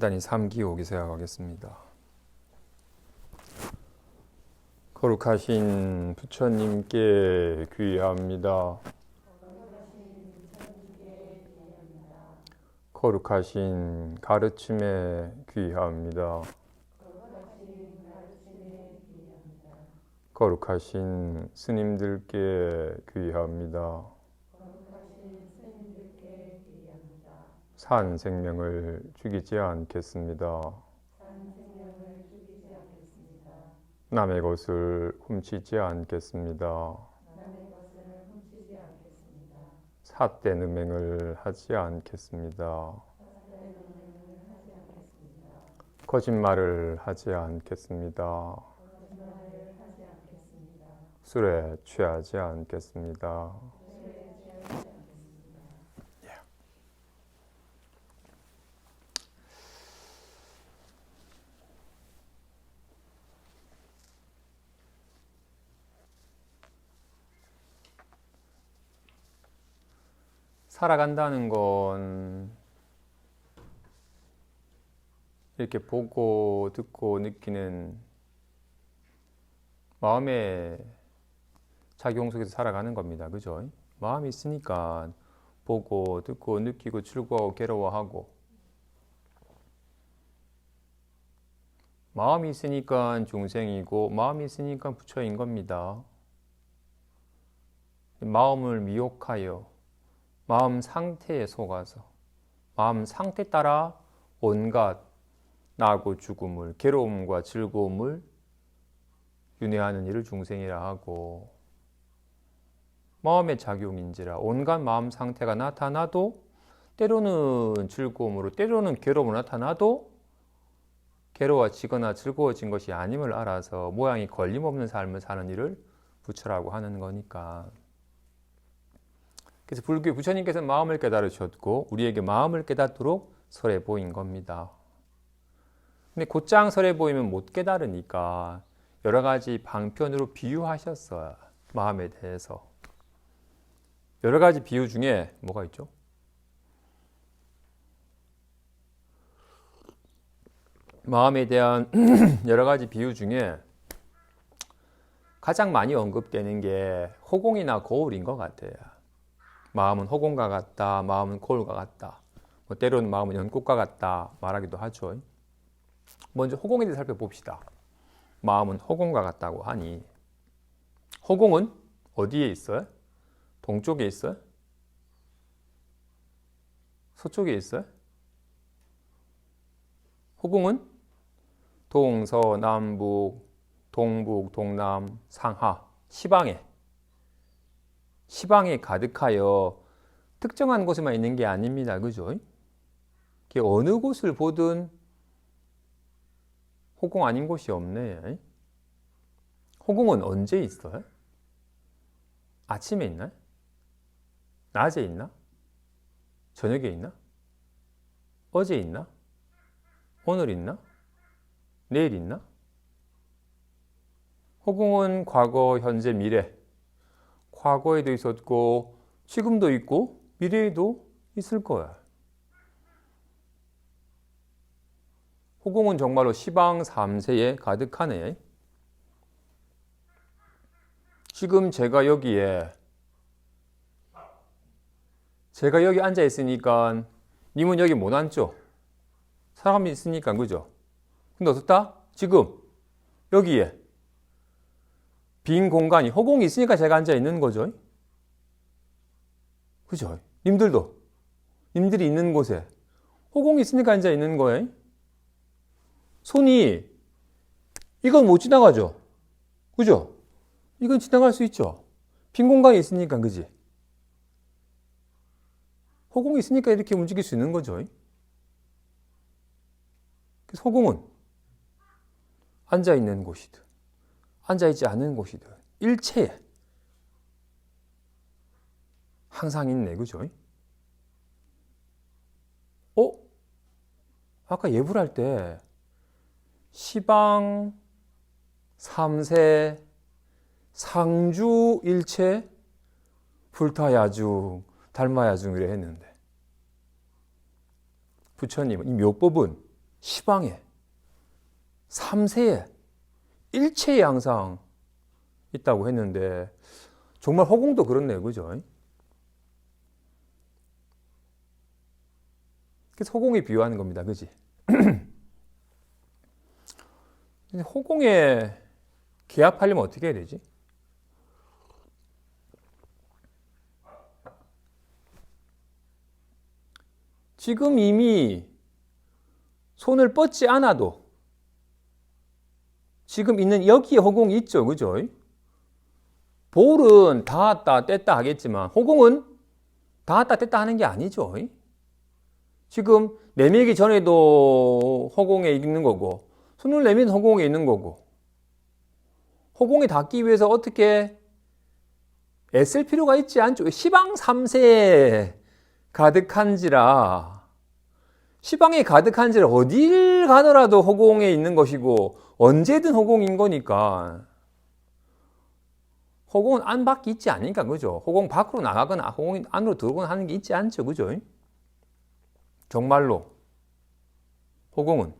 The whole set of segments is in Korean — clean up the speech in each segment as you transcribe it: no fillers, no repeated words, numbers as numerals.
단위 3기 5기 생각하겠습니다. 거룩하신 부처님께 귀의합니다. 거룩하신 가르침에 귀의합니다. 거룩하신 스님들께 귀의합니다. 산 생명을 죽이지 않겠습니다. 남의 것을 훔치지 않겠습니다. 삿된 음행을 하지 않겠습니다. 거짓말을 하지 않겠습니다. 술에 취하지 않겠습니다. 살아간다는 건 이렇게 보고 듣고 느끼는 마음의 작용 속에서 살아가는 겁니다. 그죠? 마음이 있으니까 보고 듣고 느끼고 즐거워하고 괴로워하고, 마음이 있으니까 중생이고 마음이 있으니까 부처인 겁니다. 마음을 미혹하여 마음 상태에 속아서 마음 상태 따라 온갖 나고 죽음을, 괴로움과 즐거움을 윤회하는 일을 중생이라 하고, 마음의 작용인지라 온갖 마음 상태가 나타나도 때로는 즐거움으로 때로는 괴로움으로 나타나도 괴로워지거나 즐거워진 것이 아님을 알아서 모양이 걸림없는 삶을 사는 일을 부처라고 하는 거니까. 그래서 불교 부처님께서는 마음을 깨달으셨고 우리에게 마음을 깨닫도록 설해 보인 겁니다. 근데 곧장 설해 보이면 못 깨달으니까 여러 가지 방편으로 비유하셨어요. 마음에 대해서. 여러 가지 비유 중에 뭐가 있죠? 마음에 대한 여러 가지 비유 중에 가장 많이 언급되는 게 호공이나 거울인 것 같아요. 마음은 호공과 같다, 마음은 거울과 같다, 때로는 마음은 연꽃과 같다 말하기도 하죠. 먼저 호공에 대해 살펴봅시다. 마음은 호공과 같다고 하니, 호공은 어디에 있어요? 동쪽에 있어요? 서쪽에 있어요? 호공은 동서남북, 동북, 동남, 상하, 시방에 가득하여 특정한 곳에만 있는 게 아닙니다. 그죠? 어느 곳을 보든 호공 아닌 곳이 없네. 호공은 언제 있어요? 아침에 있나요? 낮에 있나? 저녁에 있나? 어제 있나? 오늘 있나? 내일 있나? 호공은 과거, 현재, 미래, 과거에도 있었고 지금도 있고 미래에도 있을 거야. 호공은 정말로 시방 3세에 가득하네. 지금 제가 여기 앉아 있으니까 님은 여기 못 앉죠? 사람이 있으니까. 그죠? 근데 어떻다? 지금 여기에 빈 공간이 호공이 있으니까 제가 앉아 있는 거죠. 그죠? 님들이 있는 곳에 호공이 있으니까 앉아 있는 거예요. 손이 이건 못 지나가죠. 그죠? 이건 지나갈 수 있죠. 빈 공간이 있으니까. 그지? 호공이 있으니까 이렇게 움직일 수 있는 거죠. 그래서 호공은 앉아 있는 곳이든 앉아 있지 않은 곳이든 일체에 항상 있네. 그죠? 아까 예불 할 때 시방 3세 상주 일체 불타야중 달마야중 이래 했는데, 부처님은 이 묘법은 시방에, 삼세에, 일체에 항상 있다고 했는데 정말 허공도 그렇네요. 그죠? 그래서 허공에 비유하는 겁니다. 그지? 허공에 개합하려면 어떻게 해야 되지? 지금 이미 손을 뻗지 않아도 지금 있는 여기에 허공이 있죠. 그죠? 볼은 닿았다 뗐다 하겠지만 허공은 닿았다 뗐다 하는 게 아니죠. 지금 내밀기 전에도 허공에 있는 거고 손을 내밀면 허공에 있는 거고 허공에 닿기 위해서 어떻게 애쓸 필요가 있지 않죠. 시방 3세에 가득한지라 시방에 가득한지라 어딜 가더라도 허공에 있는 것이고 언제든 허공인 거니까 허공은 안 밖에 있지 않으니까 그죠. 허공 밖으로 나가거나 허공 안으로 들어오거나 하는 게 있지 않죠. 그죠. 정말로 허공은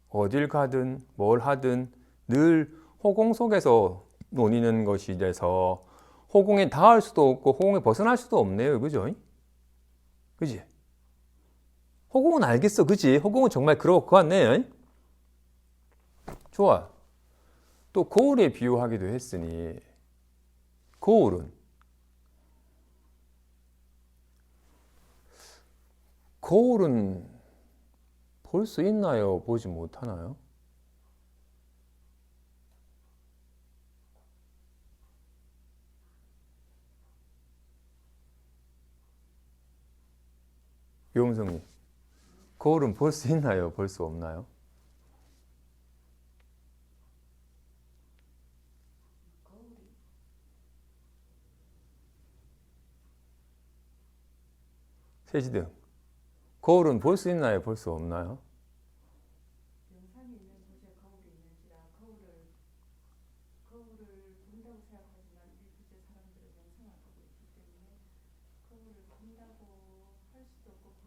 어딜 가든 뭘 하든 늘 허공 속에서 논이는 것이 돼서 허공에 닿을 수도 없고 허공에 벗어날 수도 없네요. 그죠? 그지? 허공은 알겠어. 그지? 허공은 정말 그럴 것 같네. 좋아. 또 거울에 비유하기도 했으니 거울은 볼 수 있나요? 보지 못하나요? 요음성님, 거울은 볼 수 있나요? 볼 수 없나요? 세지등, 거울은 볼 수 있나요? 볼 수 없나요? 영상이 있는 곳에 거울이 있는지라 거울을 본다고 생각하지만 이 부재 사람들은 영상을 보고 있기 때문에 거울을 본다고 할 수도 없고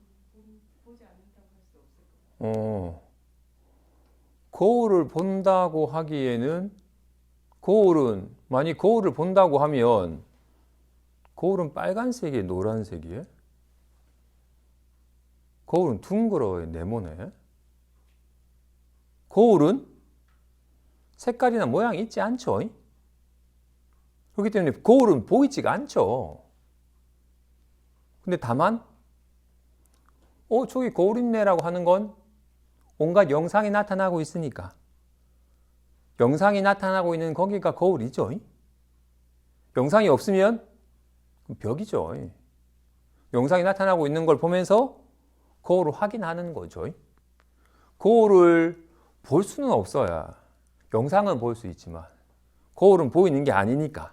보지 않는다고 할 수도 없을 것 같아요. 거울을 본다고 하기에는 만약 거울을 본다고 하면 거울은 빨간색이에요? 노란색이에요? 거울은 둥그러요? 네모네? 거울은 색깔이나 모양이 있지 않죠? 그렇기 때문에 거울은 보이지가 않죠. 근데 다만 저기 거울 있네라고 하는 건 온갖 영상이 나타나고 있으니까 영상이 나타나고 있는 거기가 거울이죠. 영상이 없으면 벽이죠. 영상이 나타나고 있는 걸 보면서 거울을 확인하는 거죠. 거울을 볼 수는 없어야 영상은 볼 수 있지만 거울은 보이는 게 아니니까.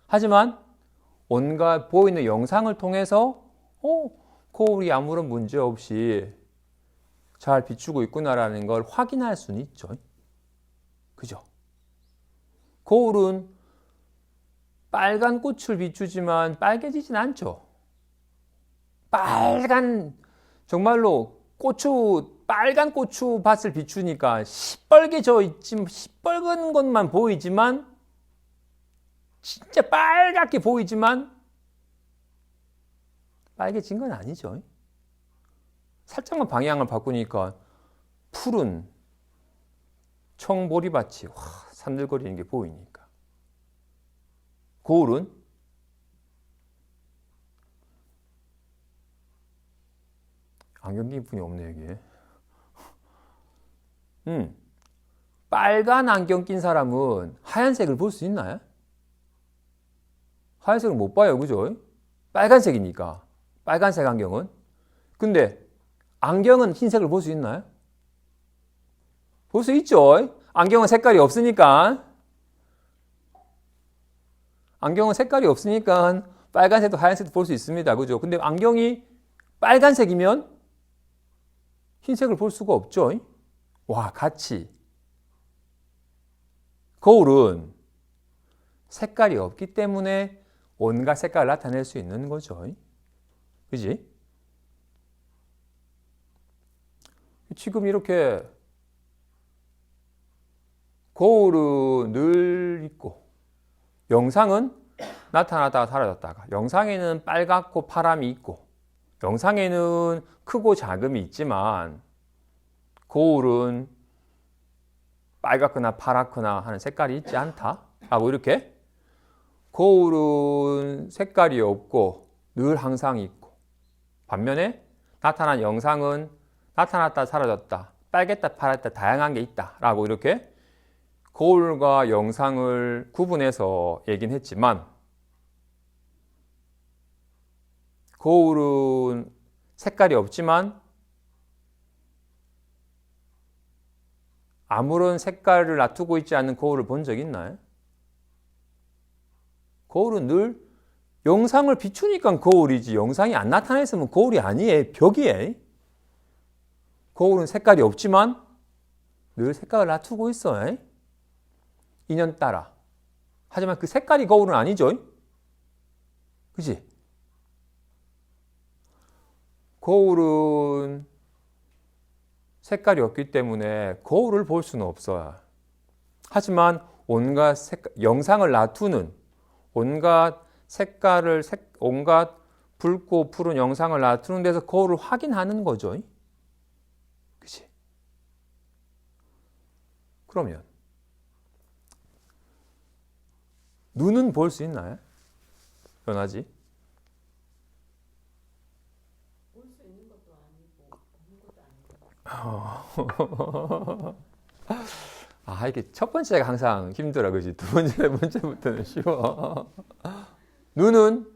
하지만 온갖 보이는 영상을 통해서 거울이 아무런 문제 없이 잘 비추고 있구나라는 걸 확인할 수는 있죠. 그죠? 거울은 빨간 꽃을 비추지만 빨개지진 않죠. 정말로 빨간 고추밭을 비추니까 시뻘개져 있지만 시뻘건 것만 보이지만 진짜 빨갛게 보이지만 빨개진 건 아니죠. 살짝만 방향을 바꾸니까 푸른 청보리밭이 산들거리는 게 보이니까. 거울은 안경 낀 분이 없네 여기에. 빨간 안경 낀 사람은 하얀색을 볼 수 있나요? 하얀색을 못 봐요. 그죠? 빨간색이니까. 빨간색 안경은. 근데 안경은 흰색을 볼 수 있나요? 볼 수 있죠. 안경은 색깔이 없으니까. 빨간색도 하얀색도 볼 수 있습니다. 그죠? 근데 안경이 빨간색이면 흰색을 볼 수가 없죠. 같이. 거울은 색깔이 없기 때문에 온갖 색깔을 나타낼 수 있는 거죠. 그지? 지금 이렇게 거울은 늘 있고 영상은 나타났다가 사라졌다가 영상에는 빨갛고 파람이 있고 영상에는 크고 작음이 있지만 거울은 빨갛거나 파랗거나 하는 색깔이 있지 않다 라고 이렇게 거울은 색깔이 없고 늘 항상 있고 반면에 나타난 영상은 나타났다 사라졌다 빨갰다 파랗다 다양한 게 있다 라고 이렇게 거울과 영상을 구분해서 얘기는 했지만 거울은 색깔이 없지만 아무런 색깔을 놔두고 있지 않는 거울을 본 적 있나요? 거울은 늘 영상을 비추니까 거울이지 영상이 안 나타났으면 거울이 아니에요. 벽이에요. 거울은 색깔이 없지만 늘 색깔을 놔두고 있어요. 인연 따라. 하지만 그 색깔이 거울은 아니죠. 그치? 거울은 색깔이 없기 때문에 거울을 볼 수는 없어요. 하지만 온갖 영상을 놔두는 온갖 색깔을 온갖 붉고 푸른 영상을 놔두는 데서 거울을 확인하는 거죠. 그치? 그러면 눈은 볼 수 있나요? 변하지? 볼 수 있는 것도 아니고 없는 것도 아니고. 이게 첫 번째가 항상 힘들어, 그지? 두 번째, 세 번째부터는 쉬워. 눈은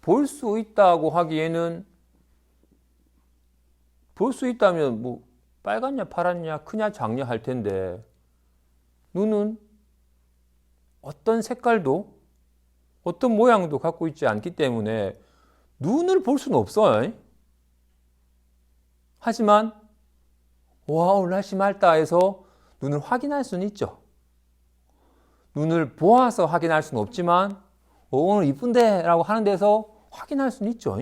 볼 수 있다고 하기에는 볼 수 있다면 뭐 빨갛냐, 파랗냐, 크냐, 작냐 할 텐데 눈은 어떤 색깔도 어떤 모양도 갖고 있지 않기 때문에 눈을 볼 수는 없어요. 하지만 와 오늘 날씨 맑다 해서 눈을 확인할 수는 있죠. 눈을 보아서 확인할 수는 없지만 오늘 이쁜데 라고 하는 데서 확인할 수는 있죠.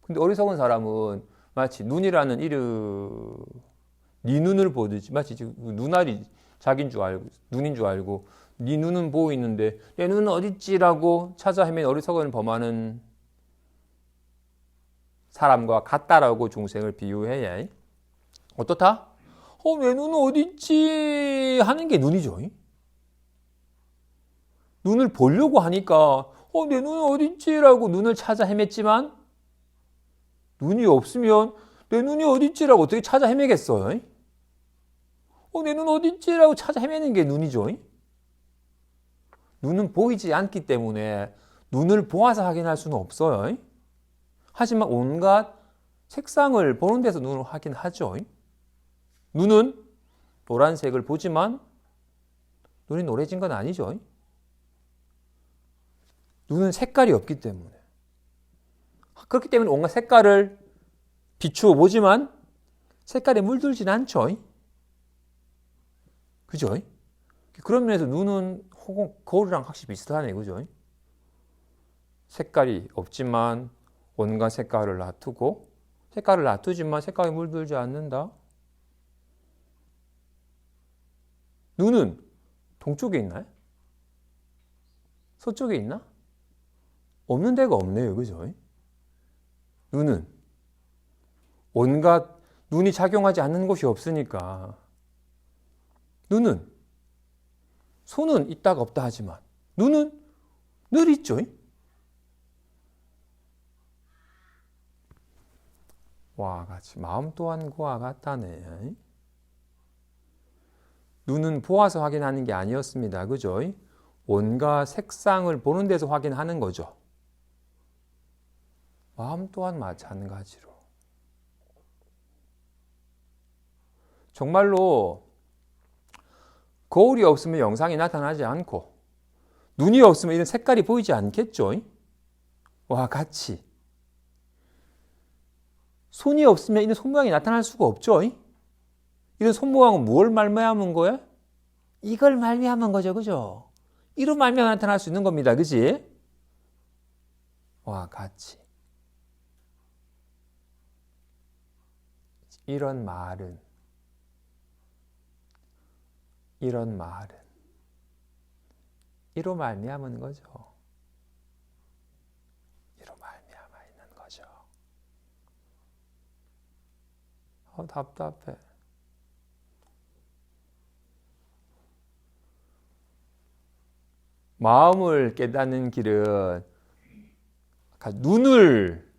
근데 어리석은 사람은 마치 눈이라는 이름 네 눈을 보듯이 마치 지금 눈알이 자기인 줄 알고 눈인 줄 알고 네 눈은 보이는데 내 눈은 어딨지라고 찾아 헤맨 어리석은 범하는 사람과 같다라고 중생을 비유해야 어떻다? 내 눈은 어딨지 하는 게 눈이죠. 눈을 보려고 하니까 내 눈은 어딨지라고 눈을 찾아 헤맸지만 눈이 없으면 내 눈이 어딨지라고 어떻게 찾아 헤매겠어요? 내 눈 어딨지라고 찾아 헤매는 게 눈이죠. 눈은 보이지 않기 때문에 눈을 보아서 확인할 수는 없어요. 하지만 온갖 색상을 보는 데서 눈을 확인하죠. 눈은 노란색을 보지만 눈이 노래진 건 아니죠. 눈은 색깔이 없기 때문에. 그렇기 때문에 온갖 색깔을 비추어 보지만 색깔에 물들진 않죠. 그죠? 그런 면에서 눈은 거울이랑 확실히 비슷하네. 그죠? 색깔이 없지만 온갖 색깔을 놔두고 색깔을 놔두지만 색깔이 물들지 않는다. 눈은 동쪽에 있나요? 서쪽에 있나? 없는 데가 없네요. 그죠? 눈은 온갖 눈이 작용하지 않는 곳이 없으니까 눈은 손은 있다가 없다 하지만 눈은 늘 있죠. 와 같이 마음 또한 그와 같다네. 눈은 보아서 확인하는 게 아니었습니다. 그죠? 온갖 색상을 보는 데서 확인하는 거죠. 마음 또한 마찬가지로. 정말로 거울이 없으면 영상이 나타나지 않고 눈이 없으면 이런 색깔이 보이지 않겠죠? 와 같이. 손이 없으면 이런 손모양이 나타날 수가 없죠? 이런 손모양은 뭘 말미암은 거야? 이걸 말미암은 거죠. 그죠? 이로 말미암아 나타날 수 있는 겁니다. 그지? 와 같이. 이런 말은 이로 말미암은 거죠. 이로 말미암아 있는 거죠. 답답해. 마음을 깨닫는 길은, 눈을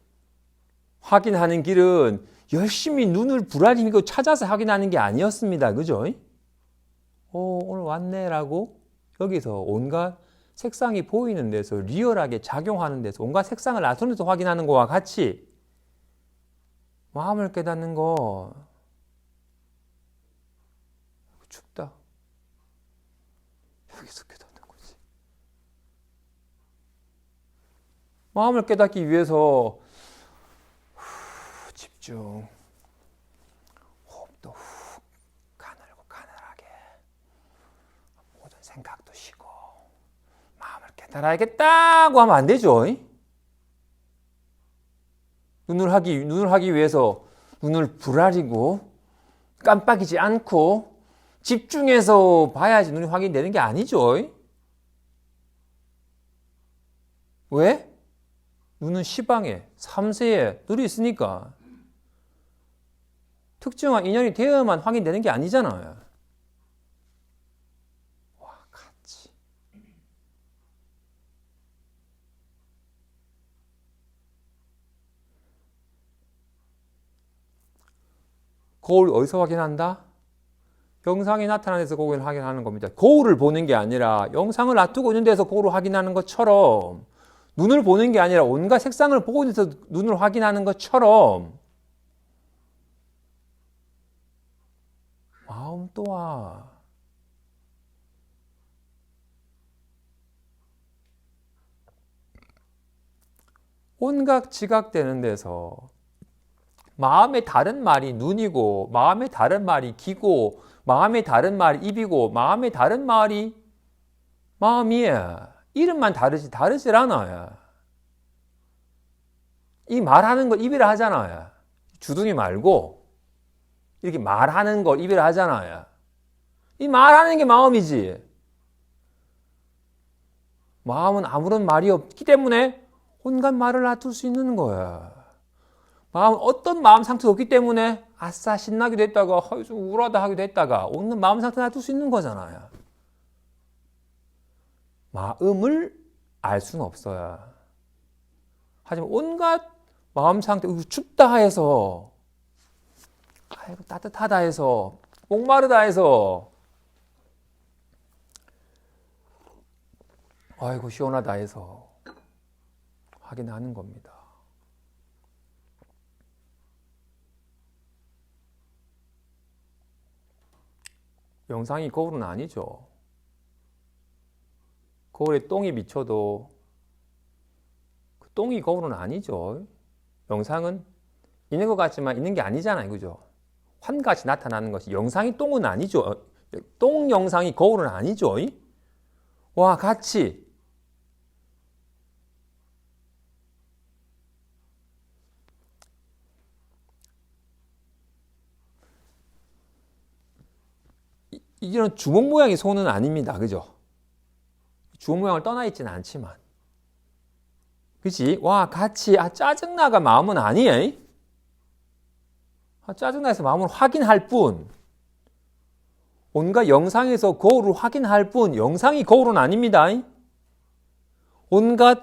확인하는 길은 열심히 눈을 부라리고 찾아서 확인하는 게 아니었습니다. 그죠? 오늘 왔네라고 여기서 온갖 색상이 보이는 데서 리얼하게 작용하는 데서 온갖 색상을 나타내서 확인하는 거와 같이 마음을 깨닫는 거 춥다. 여기서 깨닫는 거지. 마음을 깨닫기 위해서 집중, 호흡도 훅 가늘고 가늘하게, 모든 생각도 쉬고 마음을 깨달아야겠다고 하면 안 되죠. 눈을 하기 위해서 눈을 부라리고 깜빡이지 않고 집중해서 봐야지 눈이 확인되는 게 아니죠. 왜? 눈은 시방에, 삼세에 늘 있으니까. 특정한 인연이 되어야만 확인되는 게 아니잖아요. 와, 같이. 거울 어디서 확인한다? 영상이 나타나는 데서 거울을 확인하는 겁니다. 거울을 보는 게 아니라 영상을 놔두고 있는 데서 거울을 확인하는 것처럼, 눈을 보는 게 아니라 온갖 색상을 보고 있는 데서 눈을 확인하는 것처럼 마음 또한 온갖 지각되는 데서 마음의 다른 말이 눈이고, 마음의 다른 말이 귀고, 마음의 다른 말이 입이고, 마음의 다른 말이 마음이에요. 이름만 다르질 않아요. 이 말하는 걸 입이라 하잖아요. 주둥이 말고 이렇게 말하는 걸 입이라 하잖아요. 이 말하는 게 마음이지. 마음은 아무런 말이 없기 때문에 온갖 말을 놔둘 수 있는 거야. 마음은 어떤 마음 상태도 없기 때문에 아싸 신나기도 했다가 좀 우울하다 하기도 했다가 오는 마음 상태 놔둘 수 있는 거잖아요. 마음을 알 수는 없어요. 하지만 온갖 마음 상태, 춥다 해서, 아이고 따뜻하다 해서, 목마르다 해서, 아이고 시원하다 해서 확인하는 겁니다. 영상이 거울은 아니죠. 거울에 똥이 비쳐도 그 똥이 거울은 아니죠. 영상은 있는 것 같지만 있는 게 아니잖아요. 그죠? 환같이 나타나는 것이 영상이 똥은 아니죠. 똥 영상이 거울은 아니죠. 와, 같이. 이런 주먹 모양의 손은 아닙니다. 그죠? 주먹 모양을 떠나 있지는 않지만. 그치? 와, 같이. 짜증나가 마음은 아니에요. 짜증나서 마음을 확인할 뿐. 온갖 영상에서 거울을 확인할 뿐. 영상이 거울은 아닙니다. 온갖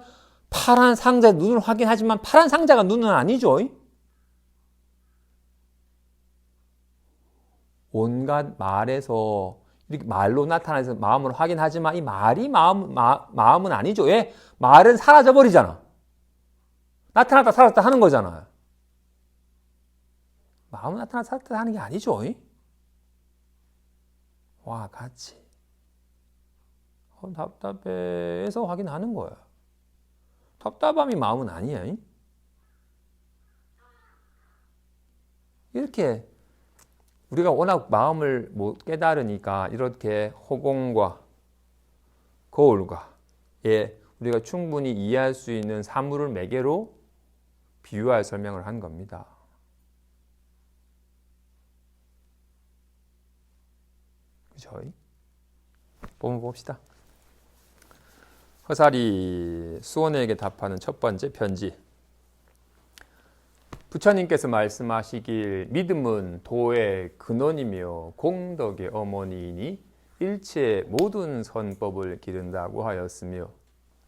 파란 상자 눈을 확인하지만 파란 상자가 눈은 아니죠. 온갖 말에서 이렇게 말로 나타나서 마음을 확인하지만 이 말이 마음은 아니죠. 왜? 말은 사라져버리잖아. 나타났다 사라졌다 하는 거잖아. 마음은 나타났다 사라졌다 하는 게 아니죠. 와, 같이. 답답해서 확인하는 거야. 답답함이 마음은 아니야. 이렇게 우리가 워낙 마음을 못 깨달으니까 이렇게 허공과 거울과 우리가 충분히 이해할 수 있는 사물을 매개로 비유하여 설명을 한 겁니다. 그죠? 본문 봅시다. 허살이 수원에게 답하는 첫 번째 편지. 부처님께서 말씀하시길 믿음은 도의 근원이며 공덕의 어머니이니 일체의 모든 선법을 기른다고 하였으며,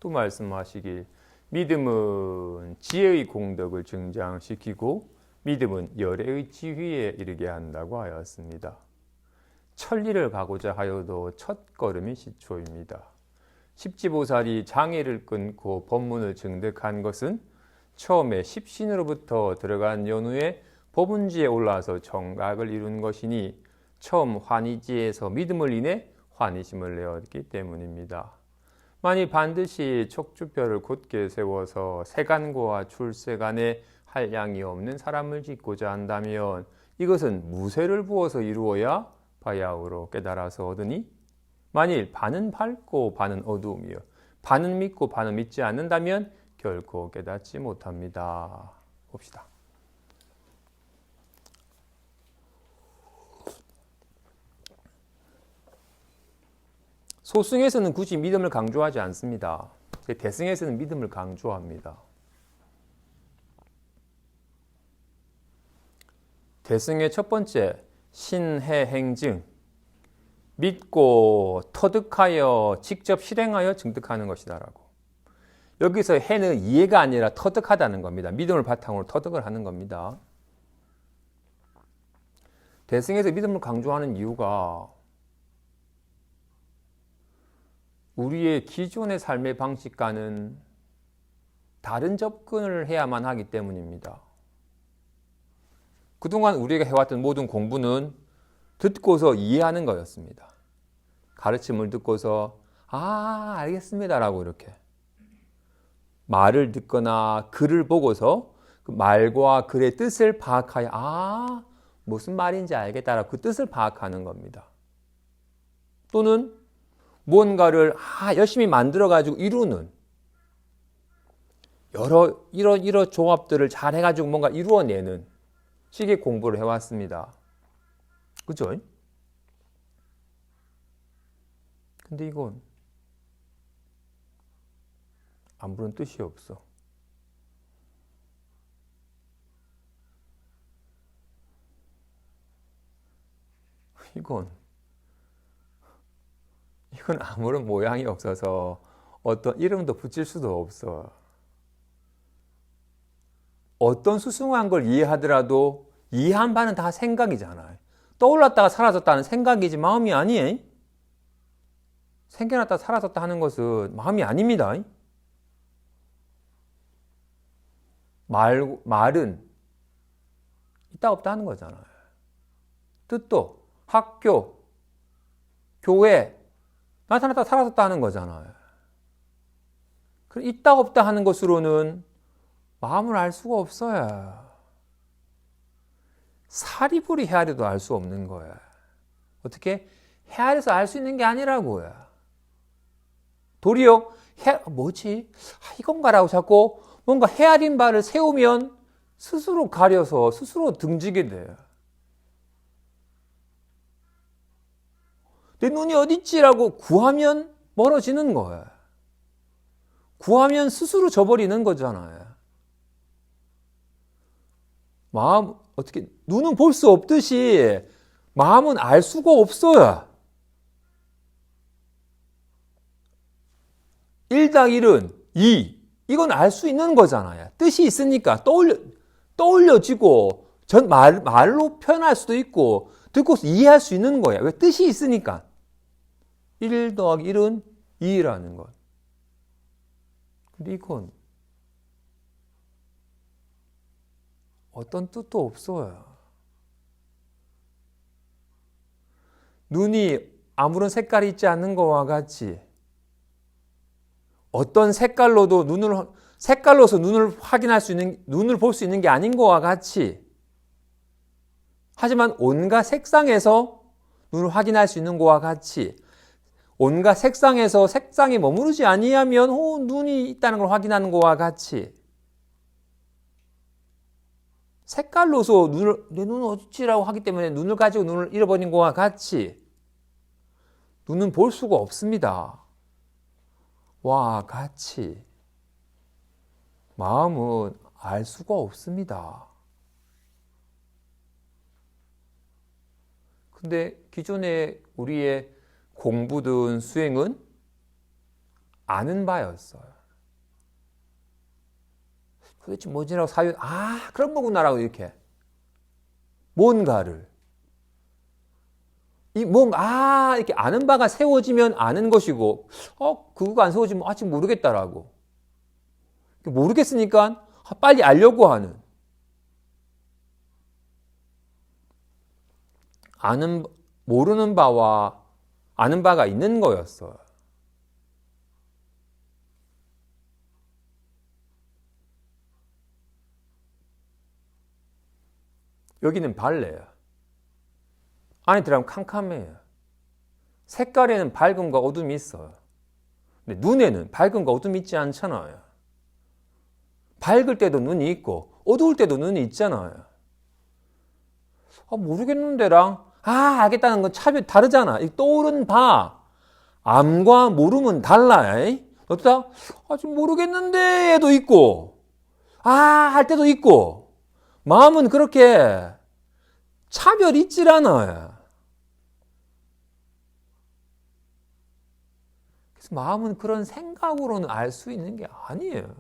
또 말씀하시길 믿음은 지혜의 공덕을 증장시키고 믿음은 열애의 지위에 이르게 한다고 하였습니다. 천리를 가고자 하여도 첫 걸음이 시초입니다. 십지보살이 장애를 끊고 법문을 증득한 것은 처음에 십신으로부터 들어간 연후에 법문지에 올라서 정각을 이룬 것이니 처음 환희지에서 믿음을 인해 환희심을 내었기 때문입니다. 만일 반드시 척추뼈를 곧게 세워서 세간고와 출세간에 한량이 없는 사람을 짓고자 한다면 이것은 무쇠를 부어서 이루어야 바야흐로 깨달아서 얻으니, 만일 반은 밝고 반은 어두움이요 반은 믿고 반은 믿지 않는다면 결코 깨닫지 못합니다. 봅시다. 소승에서는 굳이 믿음을 강조하지 않습니다. 대승에서는 믿음을 강조합니다. 대승의 첫 번째 신해행증, 믿고 터득하여 직접 실행하여 증득하는 것이다라고. 여기서 해는 이해가 아니라 터득하다는 겁니다. 믿음을 바탕으로 터득을 하는 겁니다. 대승에서 믿음을 강조하는 이유가 우리의 기존의 삶의 방식과는 다른 접근을 해야만 하기 때문입니다. 그동안 우리가 해왔던 모든 공부는 듣고서 이해하는 거였습니다. 가르침을 듣고서 알겠습니다 라고 이렇게 말을 듣거나 글을 보고서 그 말과 글의 뜻을 파악하여 무슨 말인지 알겠다라고 그 뜻을 파악하는 겁니다. 또는 무언가를 열심히 만들어가지고 이루는 여러 조합들을 잘 해가지고 뭔가 이루어내는 식의 공부를 해왔습니다. 그죠? 근데 이건 아무런 뜻이 없어. 이건 아무런 모양이 없어서 어떤 이름도 붙일 수도 없어. 어떤 수승한 걸 이해하더라도 이해한 바는 다 생각이잖아요. 떠올랐다가 사라졌다는 생각이지 마음이 아니에요. 생겨났다 사라졌다 하는 것은 마음이 아닙니다. 말은 있다 없다 하는 거잖아요. 뜻도 학교, 교회 나타났다 사라졌다 하는 거잖아요. 있다 없다 하는 것으로는 마음을 알 수가 없어요. 사리부리 헤아려도 알 수 없는 거야. 어떻게? 헤아려서 알 수 있는 게 아니라고요. 도리어 뭐지? 이건가라고 자꾸 뭔가 헤아린 바를 세우면 스스로 가려서 스스로 등지게 돼요. 내 눈이 어딨지라고 구하면 멀어지는 거예요. 구하면 스스로 져버리는 거잖아요. 마음 어떻게 눈은 볼 수 없듯이 마음은 알 수가 없어요. 1+1은 2. 이건 알 수 있는 거잖아요. 뜻이 있으니까 떠올려지고 말로 표현할 수도 있고 듣고서 이해할 수 있는 거예요. 왜? 뜻이 있으니까. 1 더하기 1은 2라는 것. 근데 이건 어떤 뜻도 없어요. 눈이 아무런 색깔이 있지 않는 것과 같이 어떤 색깔로서 눈을 확인할 수 있는, 눈을 볼 수 있는 게 아닌 것과 같이 하지만 온갖 색상에서 눈을 확인할 수 있는 것과 같이 온갖 색상에서 색상이 머무르지 아니하면 눈이 있다는 걸 확인하는 것과 같이 색깔로서 내 눈은 어디지라고 하기 때문에 눈을 가지고 눈을 잃어버린 것과 같이 눈은 볼 수가 없습니다. 와 같이 마음은 알 수가 없습니다. 근데 기존에 우리의 공부든 수행은 아는 바였어요. 도대체 뭐지라고 사유, 그런 거구나라고 이렇게 뭔가를 이렇게 아는 바가 세워지면 아는 것이고, 그거가 안 세워지면 아직 모르겠다라고. 모르겠으니까 빨리 알려고 하는. 모르는 바와 아는 바가 있는 거였어요. 여기는 발레예요. 안에 들어가면 캄캄해요. 색깔에는 밝음과 어둠이 있어요. 근데 눈에는 밝음과 어둠이 있지 않잖아요. 밝을 때도 눈이 있고 어두울 때도 눈이 있잖아요. 모르겠는데랑 알겠다는 건 차별이 다르잖아. 떠오른 바, 암과 모름은 달라요. 어떠다? 좀 모르겠는데도 있고 할 때도 있고 마음은 그렇게 차별이 있질 않아요. 그래서 마음은 그런 생각으로는 알 수 있는 게 아니에요.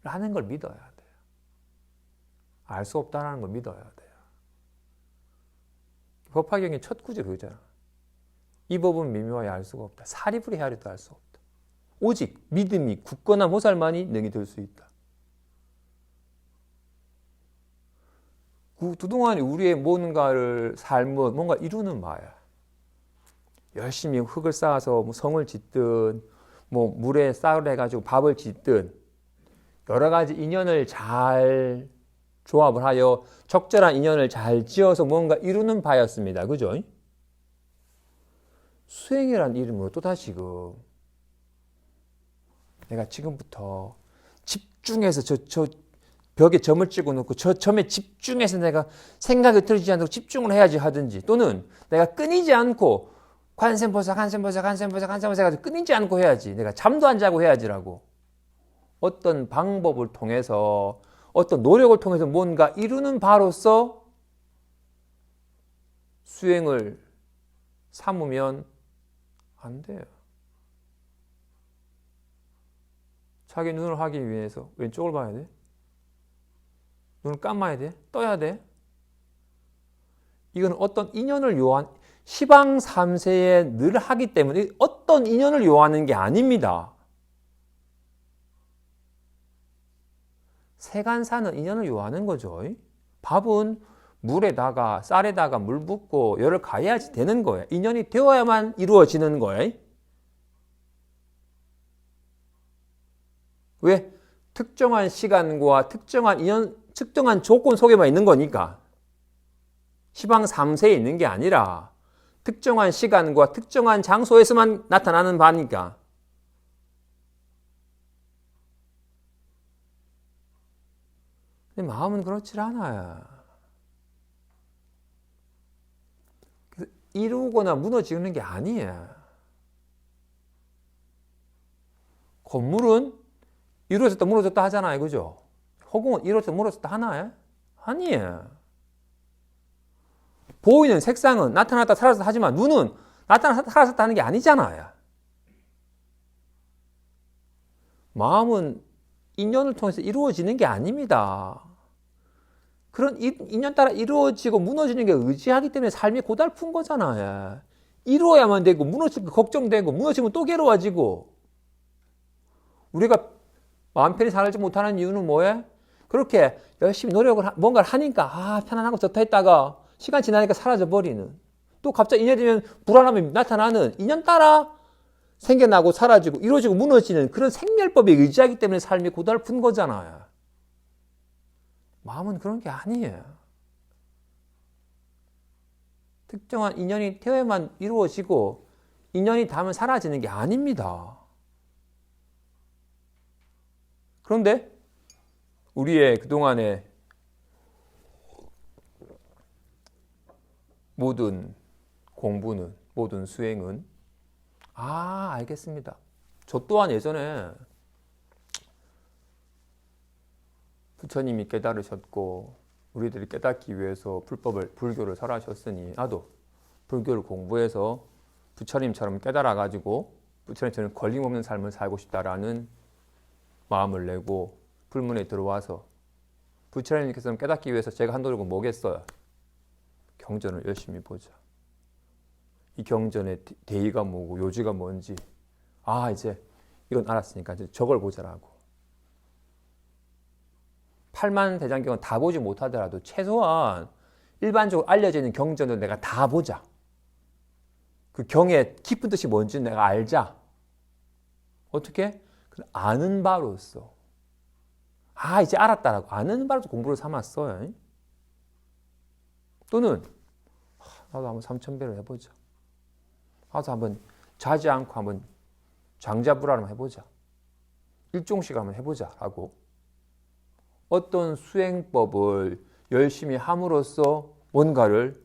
라는 걸 믿어야 돼요. 알 수 없다는 걸 믿어야 돼요. 법화경의 첫 구절 그거잖아. 이 법은 미묘하여 알 수가 없다. 사리부리 헤아려도 알 수 없다. 오직 믿음이 굳건한 모살만이 능히 될 수 있다. 그동안 우리의 뭔가를 삶은 뭔가 이루는 바야. 열심히 흙을 쌓아서 성을 짓든 물에 쌀을 해가지고 밥을 짓든 여러 가지 인연을 잘 조합을 하여 적절한 인연을 잘 지어서 뭔가 이루는 바였습니다. 그죠? 수행이라는 이름으로 또다시 내가 지금부터 집중해서 저 벽에 점을 찍어 놓고 저 점에 집중해서 내가 생각이 틀리지 않도록 집중을 해야지 하든지, 또는 내가 끊이지 않고 관세음보살 가지고 끊이지 않고 해야지, 내가 잠도 안 자고 해야지라고 어떤 방법을 통해서 어떤 노력을 통해서 뭔가 이루는 바로서 수행을 삼으면 안 돼요. 자기 눈을 하기 위해서 왼쪽을 봐야 돼? 눈을 감아야 돼? 떠야 돼? 이건 어떤 인연을 요한, 시방 3세에 늘 하기 때문에 어떤 인연을 요하는 게 아닙니다. 세간사는 인연을 요하는 거죠. 밥은 물에다가 쌀에다가 물 붓고 열을 가해야지 되는 거예요. 인연이 되어야만 이루어지는 거예요. 왜? 특정한 시간과 특정한 인연, 특정한 조건 속에만 있는 거니까. 시방 3세에 있는 게 아니라 특정한 시간과 특정한 장소에서만 나타나는 바니까. 근데 마음은 그렇지 않아요. 그래서 이루거나 무너지는 게 아니에요. 건물은 이루어졌다 무너졌다 하잖아요. 그죠? 허공은 이루어졌다 무너졌다 하나요? 아니에요. 보이는 색상은 나타났다 사라졌다 하지만 눈은 나타났다 사라졌다 하는 게 아니잖아요. 마음은 인연을 통해서 이루어지는 게 아닙니다. 그런 인연 따라 이루어지고 무너지는 게 의지하기 때문에 삶이 고달픈 거잖아요. 이루어야만 되고 무너지고 걱정되고 무너지면 또 괴로워지고. 우리가 마음 편히 살지 못하는 이유는 뭐예요? 그렇게 열심히 노력을 뭔가를 하니까 편안하고 좋다 했다가 시간 지나니까 사라져버리는, 또 갑자기 인연이 되면 불안함이 나타나는, 인연 따라 생겨나고 사라지고 이루어지고 무너지는 그런 생멸법에 의지하기 때문에 삶이 고달픈 거잖아요. 마음은 그런 게 아니에요. 특정한 인연이 되어야만 이루어지고 인연이 닿으면 사라지는 게 아닙니다. 그런데 우리의 그동안에 모든 공부는, 모든 수행은 알겠습니다. 저 또한 예전에 부처님이 깨달으셨고 우리들이 깨닫기 위해서 불교를 설하셨으니 나도 불교를 공부해서 부처님처럼 깨달아가지고 부처님처럼 걸림없는 삶을 살고 싶다라는 마음을 내고 불문에 들어와서 부처님께서는 깨닫기 위해서 제가 한 노력은 뭐겠어요? 경전을 열심히 보자. 이 경전의 대의가 뭐고 요지가 뭔지 이제 이건 알았으니까 이제 저걸 보자라고. 8만 대장경은 다 보지 못하더라도 최소한 일반적으로 알려져 있는 경전을 내가 다 보자. 그 경의 깊은 뜻이 뭔지는 내가 알자. 어떻게? 아는 바로서. 이제 알았다라고 아는 바로서 공부를 삼았어요. 또는 나도 한번 삼천배를 해보자. 나도 한번 자지 않고 한번 장자불화를 해보자. 일종씩 한번 해보자 라고 어떤 수행법을 열심히 함으로써 뭔가를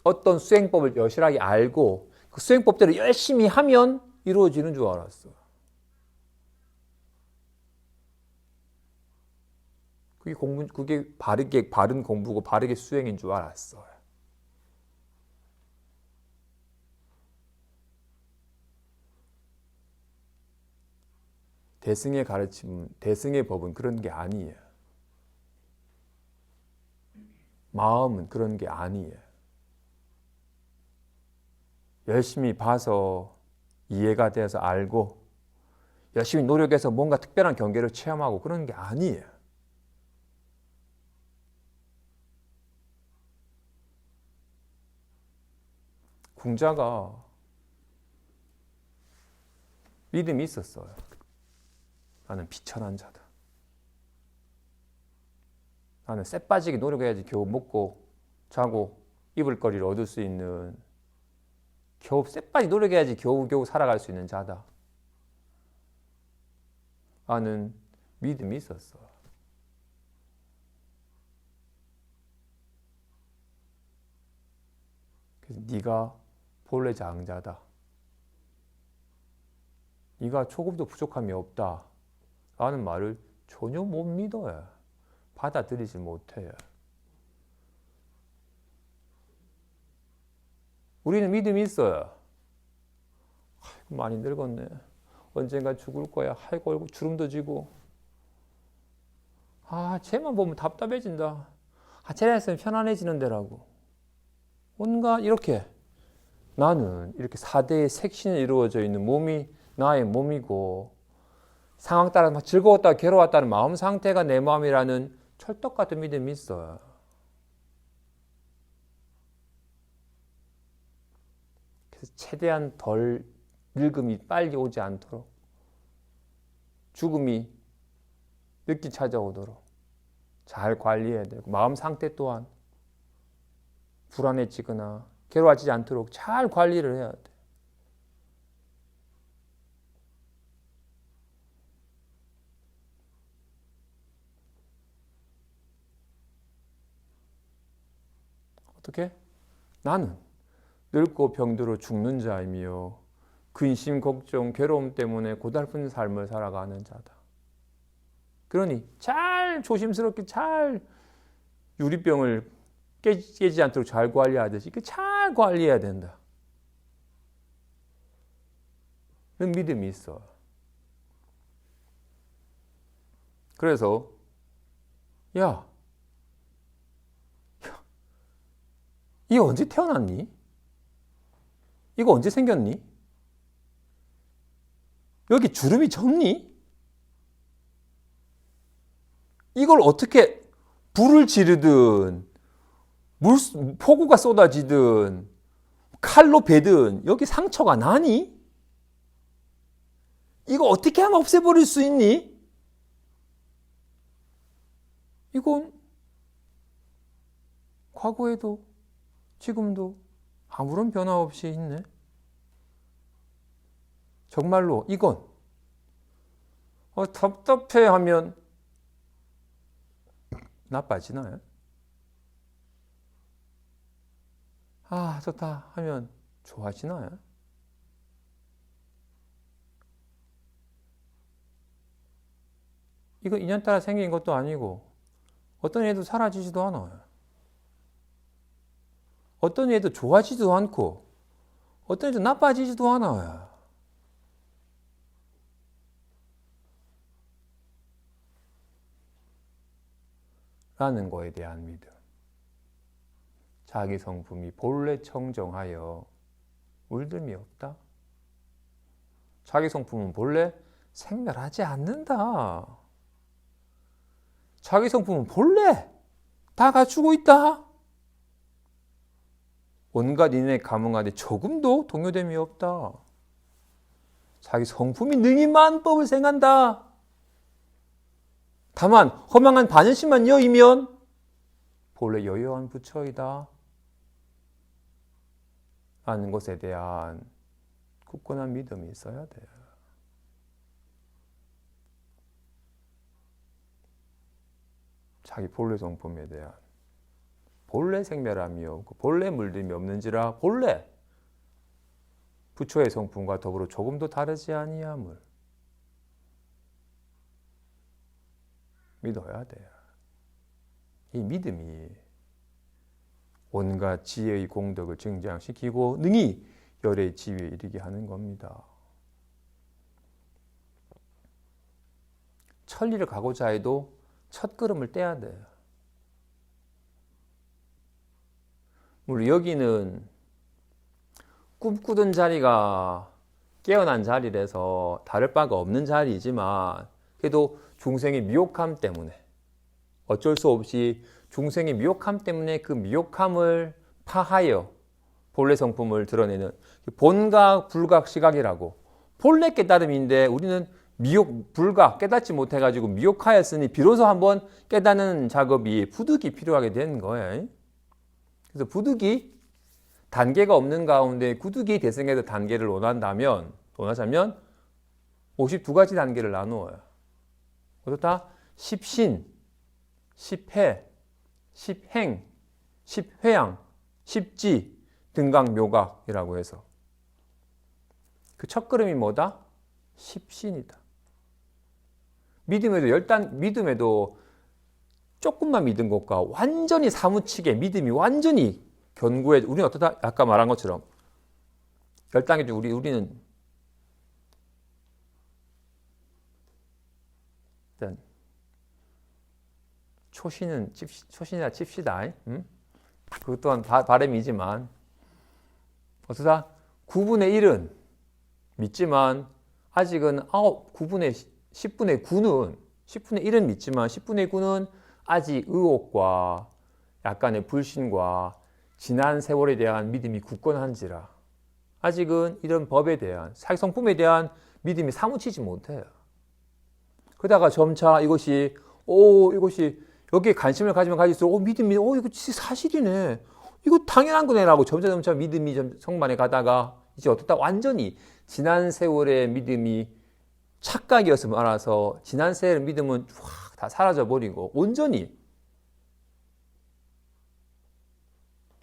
어떤 수행법을 여실하게 알고 그 수행법대로 열심히 하면 이루어지는 줄 알았어. 그게 바른 공부고 바르게 수행인 줄 알았어. 대승의 가르침, 대승의 법은 그런 게 아니에요. 마음은 그런 게 아니에요. 열심히 봐서 이해가 돼서 알고 열심히 노력해서 뭔가 특별한 경계를 체험하고 그런 게 아니에요. 궁자가 믿음이 있었어요. 나는 비천한 자다. 나는 쎄 빠지게 노력해야지 겨우 먹고 자고 입을 거리를 얻을 수 있는 겨우 쎄 빠지게 노력해야지 겨우 살아갈 수 있는 자다. 나는 믿음이 있었어. 그래서 네가 본래 장자다. 네가 조금도 부족함이 없다. 라는 말을 전혀 못 믿어요. 받아들이지 못해요. 우리는 믿음이 있어요. 아이고, 많이 늙었네. 언젠가 죽을 거야. 아이고, 얼굴 주름도 지고. 쟤만 보면 답답해진다. 쟤랑 있으면 편안해지는 데라고. 뭔가 이렇게 나는 이렇게 4대의 색신이 이루어져 있는 몸이 나의 몸이고 상황 따라 막 즐거웠다 괴로웠다는 마음 상태가 내 마음이라는 철떡 같은 믿음이 있어요. 그래서 최대한 덜 늙음이 빨리 오지 않도록 죽음이 늦게 찾아오도록 잘 관리해야 되고 마음 상태 또한 불안해지거나 괴로워지지 않도록 잘 관리를 해야 돼. 어떻게? 나는 늙고 병들어 죽는 자이며 근심, 걱정, 괴로움 때문에 고달픈 삶을 살아가는 자다. 그러니 잘 조심스럽게 잘 유리병을 깨지지 않도록 잘 관리하듯이 잘 관리해야 된다. 그런 믿음이 있어. 그래서 야, 이거 언제 태어났니? 이거 언제 생겼니? 여기 주름이 졌니? 이걸 어떻게 불을 지르든 폭우가 쏟아지든 칼로 베든 여기 상처가 나니? 이거 어떻게 하면 없애버릴 수 있니? 이건 과거에도 지금도 아무런 변화 없이 있네. 정말로 이건 답답해 하면 나빠지나요? 아, 좋다 하면 좋아지나요? 이거 인연 따라 생긴 것도 아니고 어떤 애도 사라지지도 않아요. 어떤 애도 좋아지지도 않고 어떤 애도 나빠지지도 않아요. 라는 거에 대한 믿음. 자기 성품이 본래 청정하여 물듦이 없다. 자기 성품은 본래 생멸하지 않는다. 자기 성품은 본래 다 갖추고 있다. 온갖 인연에 감응하되 조금도 동요됨이 없다. 자기 성품이 능히 만법을 생한다. 다만 허망한 반연심만 여이면 본래 여여한 부처이다. 라는 것에 대한 굳건한 믿음이 있어야 돼요. 자기 본래 성품에 대한 본래 생멸함이 없고 본래 물듦이 없는지라 본래 부처의 성품과 더불어 조금도 다르지 아니함을 믿어야 돼요. 이 믿음이 온갖 지혜의 공덕을 증장시키고 능히 열의 지위에 이르게 하는 겁니다. 천리를 가고자 해도 첫 걸음을 떼야 돼요. 우리 여기는 꿈꾸던 자리가 깨어난 자리라서 다를 바가 없는 자리이지만 그래도 중생의 미혹함 때문에 어쩔 수 없이 중생의 미혹함 때문에 그 미혹함을 파하여 본래 성품을 드러내는 본각, 불각, 시각이라고 본래 깨달음인데 우리는 미혹, 불각, 깨닫지 못해가지고 미혹하였으니 비로소 한번 깨닫는 작업이 부득이 필요하게 된 거예요. 그래서 부득이 단계가 없는 가운데 구득이 대승에서 단계를 원하자면 52가지 단계를 나누어요. 어떻다? 10신, 10회, 10행, 10회양, 10지, 등각묘각이라고 해서 그 첫걸음이 뭐다? 10신이다. 믿음에도 조금만 믿은 것과 완전히 사무치게 믿음이 완전히 견고해. 우리는 어떻다? 아까 말한 것처럼 10단계 중 우리는 일단 초신이나 칩시다. 응? 그것 또한 바람이지만 어쩌다 9분의 1은 믿지만 아직은 10분의 1은 믿지만 10분의 9는 아직 의혹과 약간의 불신과 지난 세월에 대한 믿음이 굳건한지라 아직은 이런 법에 대한 자기 성품에 대한 믿음이 사무치지 못해요. 그러다가 점차 이것이 여기에 관심을 가지면 가질수록 믿음이 이거 진짜 사실이네. 이거 당연한 거네라고 점차 믿음이 성만에 가다가 이제 어떻다 완전히 지난 세월의 믿음이 착각이었으면 알아서 지난 세월의 믿음은 확 다 사라져버리고 온전히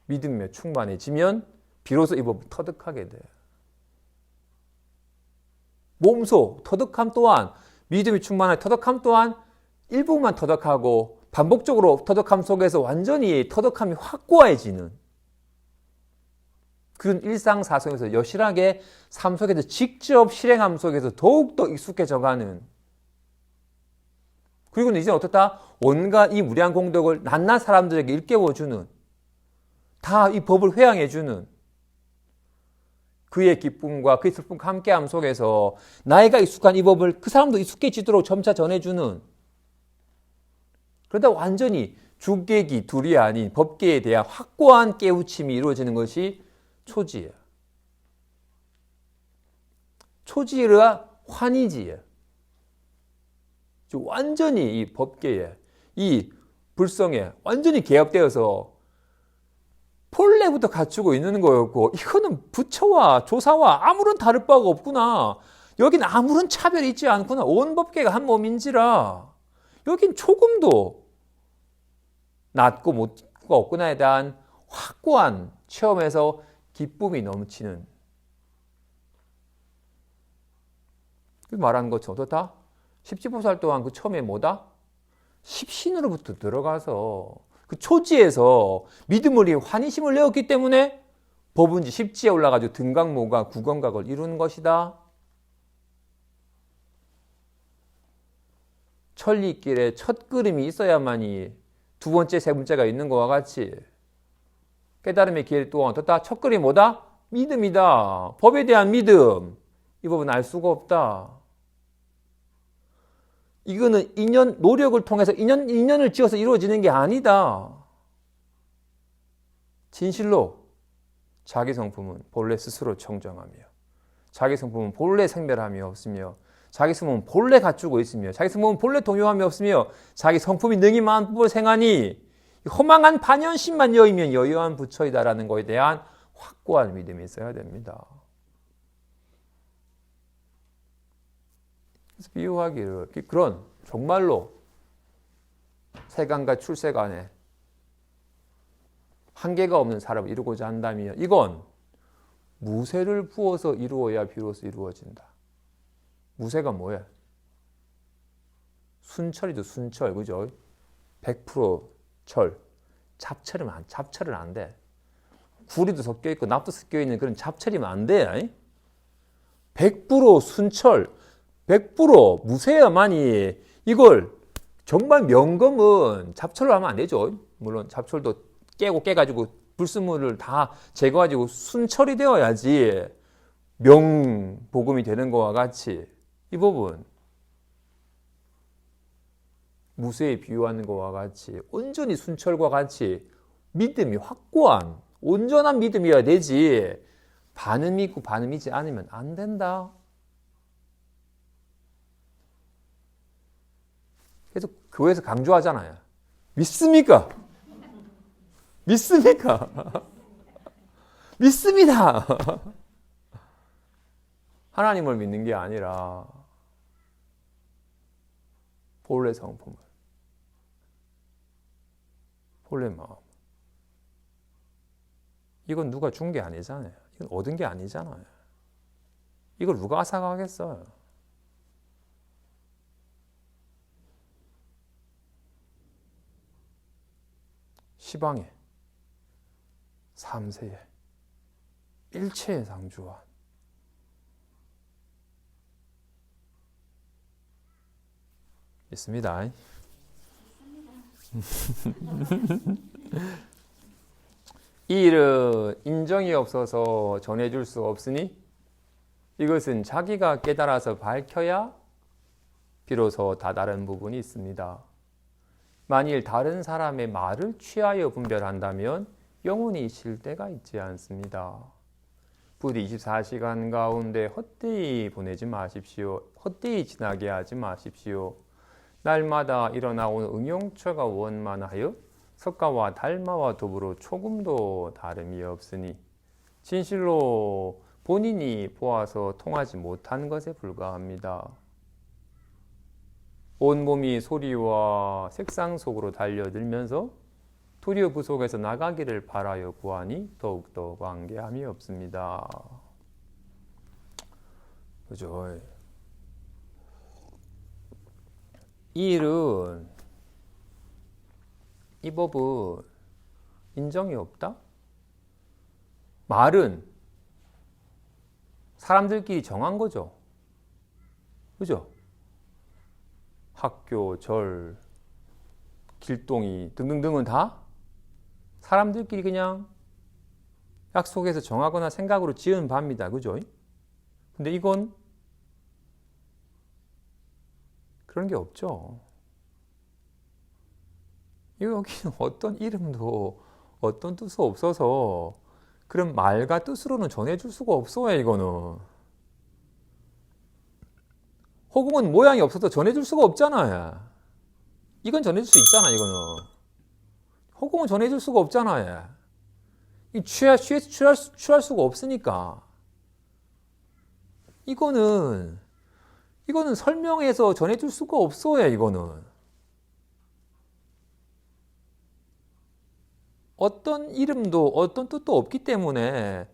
믿음에 충만해지면 비로소 이 법을 터득하게 돼요. 몸소 터득함 또한 믿음이 충만한 터득함 또한 일부분만 터득하고 반복적으로 터득함 속에서 완전히 터득함이 확고해지는 그런 일상사성에서 여실하게 삶 속에서 직접 실행함 속에서 더욱더 익숙해져가는 그리고는 이제 어떻다? 온갖 이 무량 공덕을 낱낱 사람들에게 일깨워주는 다 이 법을 회양해주는 그의 기쁨과 그의 슬픔과 함께함 속에서 나이가 익숙한 이 법을 그 사람도 익숙해지도록 점차 전해주는 그러다 완전히 주계기 둘이 아닌 법계에 대한 확고한 깨우침이 이루어지는 것이 초지예요. 초지라 환희지예요. 완전히 이 법계에 이 불성에 완전히 개혁되어서 본래부터 갖추고 있는 거였고 이거는 부처와 조사와 아무런 다를 바가 없구나. 여긴 아무런 차별이 있지 않구나. 온 법계가 한 몸인지라 여긴 조금도 낮고 못가 없구나에 대한 확고한 체험에서 기쁨이 넘치는 그 말하는 것처럼 어떻다? 십지보살 또한 그 처음에 뭐다? 십신으로부터 들어가서 그 초지에서 믿음을 환희심을 내었기 때문에 법은지 십지에 올라가지고 등각모가 구건각을 이루는 것이다. 천리길에 첫 걸음이 있어야만이 두 번째, 세 번째가 있는 것과 같이 깨달음의 길 또한 어떻다? 첫 걸음이 뭐다? 믿음이다. 법에 대한 믿음. 이 법은 알 수가 없다. 이거는 인연, 노력을 통해서 인연을 지어서 이루어지는 게 아니다. 진실로 자기 성품은 본래 스스로 청정하며 자기 성품은 본래 생멸함이 없으며 자기 성품은 본래 갖추고 있으며 자기 성품은 본래 동요함이 없으며 자기 성품이 능히 만법을 생하니 허망한 반연심만 여이면 여여한 부처이다라는 것에 대한 확고한 믿음이 있어야 됩니다. 그래서 비유하기를 그런 정말로 세간과 출세간에 한계가 없는 사람을 이루고자 한다면 이건 무쇠를 부어서 이루어야 비로소 이루어진다. 무쇠가 뭐야? 순철이죠. 순철. 그죠? 100% 철. 잡철은 안 돼. 구리도 섞여 있고 납도 섞여 있는 그런 잡철이면 안 돼. 100% 순철. 100% 무쇠야만이 이걸 정말 명검은 잡철로 하면 안 되죠. 물론 잡철도 깨가지고 불순물을 다 제거가지고 순철이 되어야지 명복음이 되는 것과 같이 이 부분 무쇠에 비유하는 것과 같이 온전히 순철과 같이 믿음이 확고한 온전한 믿음이어야 되지 반은 믿고 반은 믿지 않으면 안 된다. 그래서 교회에서 강조하잖아요. 믿습니까? 믿습니까? 믿습니다. 하나님을 믿는 게 아니라 본래 성품을, 본래 마음. 이건 누가 준 게 아니잖아요. 이건 얻은 게 아니잖아요. 이걸 누가 앗아가겠어요? 시방에, 삼세에, 일체에 상주한 있습니다. 이 일은 인정이 없어서 전해줄 수 없으니 이것은 자기가 깨달아서 밝혀야 비로소 다다른 부분이 있습니다. 만일 다른 사람의 말을 취하여 분별한다면 영혼이 쉴 때가 있지 않습니다. 부디 24시간 가운데 헛되이 보내지 마십시오. 헛되이 지나게 하지 마십시오. 날마다 일어나오는 응용처가 원만하여 석가와 달마와 더불어 조금도 다름이 없으니 진실로 본인이 보아서 통하지 못한 것에 불과합니다. 온몸이 소리와 색상 속으로 달려들면서 도리어 그 속에서 나가기를 바라여 구하니 더욱더 관계함이 없습니다. 그죠? 이 일은, 이 법은 인정이 없다? 말은 사람들끼리 정한 거죠. 그죠? 학교, 절, 길동이 등등등은 다 사람들끼리 그냥 약속해서 정하거나 생각으로 지은 바입니다. 그죠? 근데 이건 그런 게 없죠. 여기는 어떤 이름도 어떤 뜻도 없어서 그런 말과 뜻으로는 전해줄 수가 없어요. 이거는 허공은 모양이 없어서 전해줄 수가 없잖아요. 이건 전해줄 수 있잖아. 이거는 허공은 전해줄 수가 없잖아요. 취할 수가 없으니까 이거는 설명해서 전해줄 수가 없어요. 이거는 어떤 이름도 어떤 뜻도 없기 때문에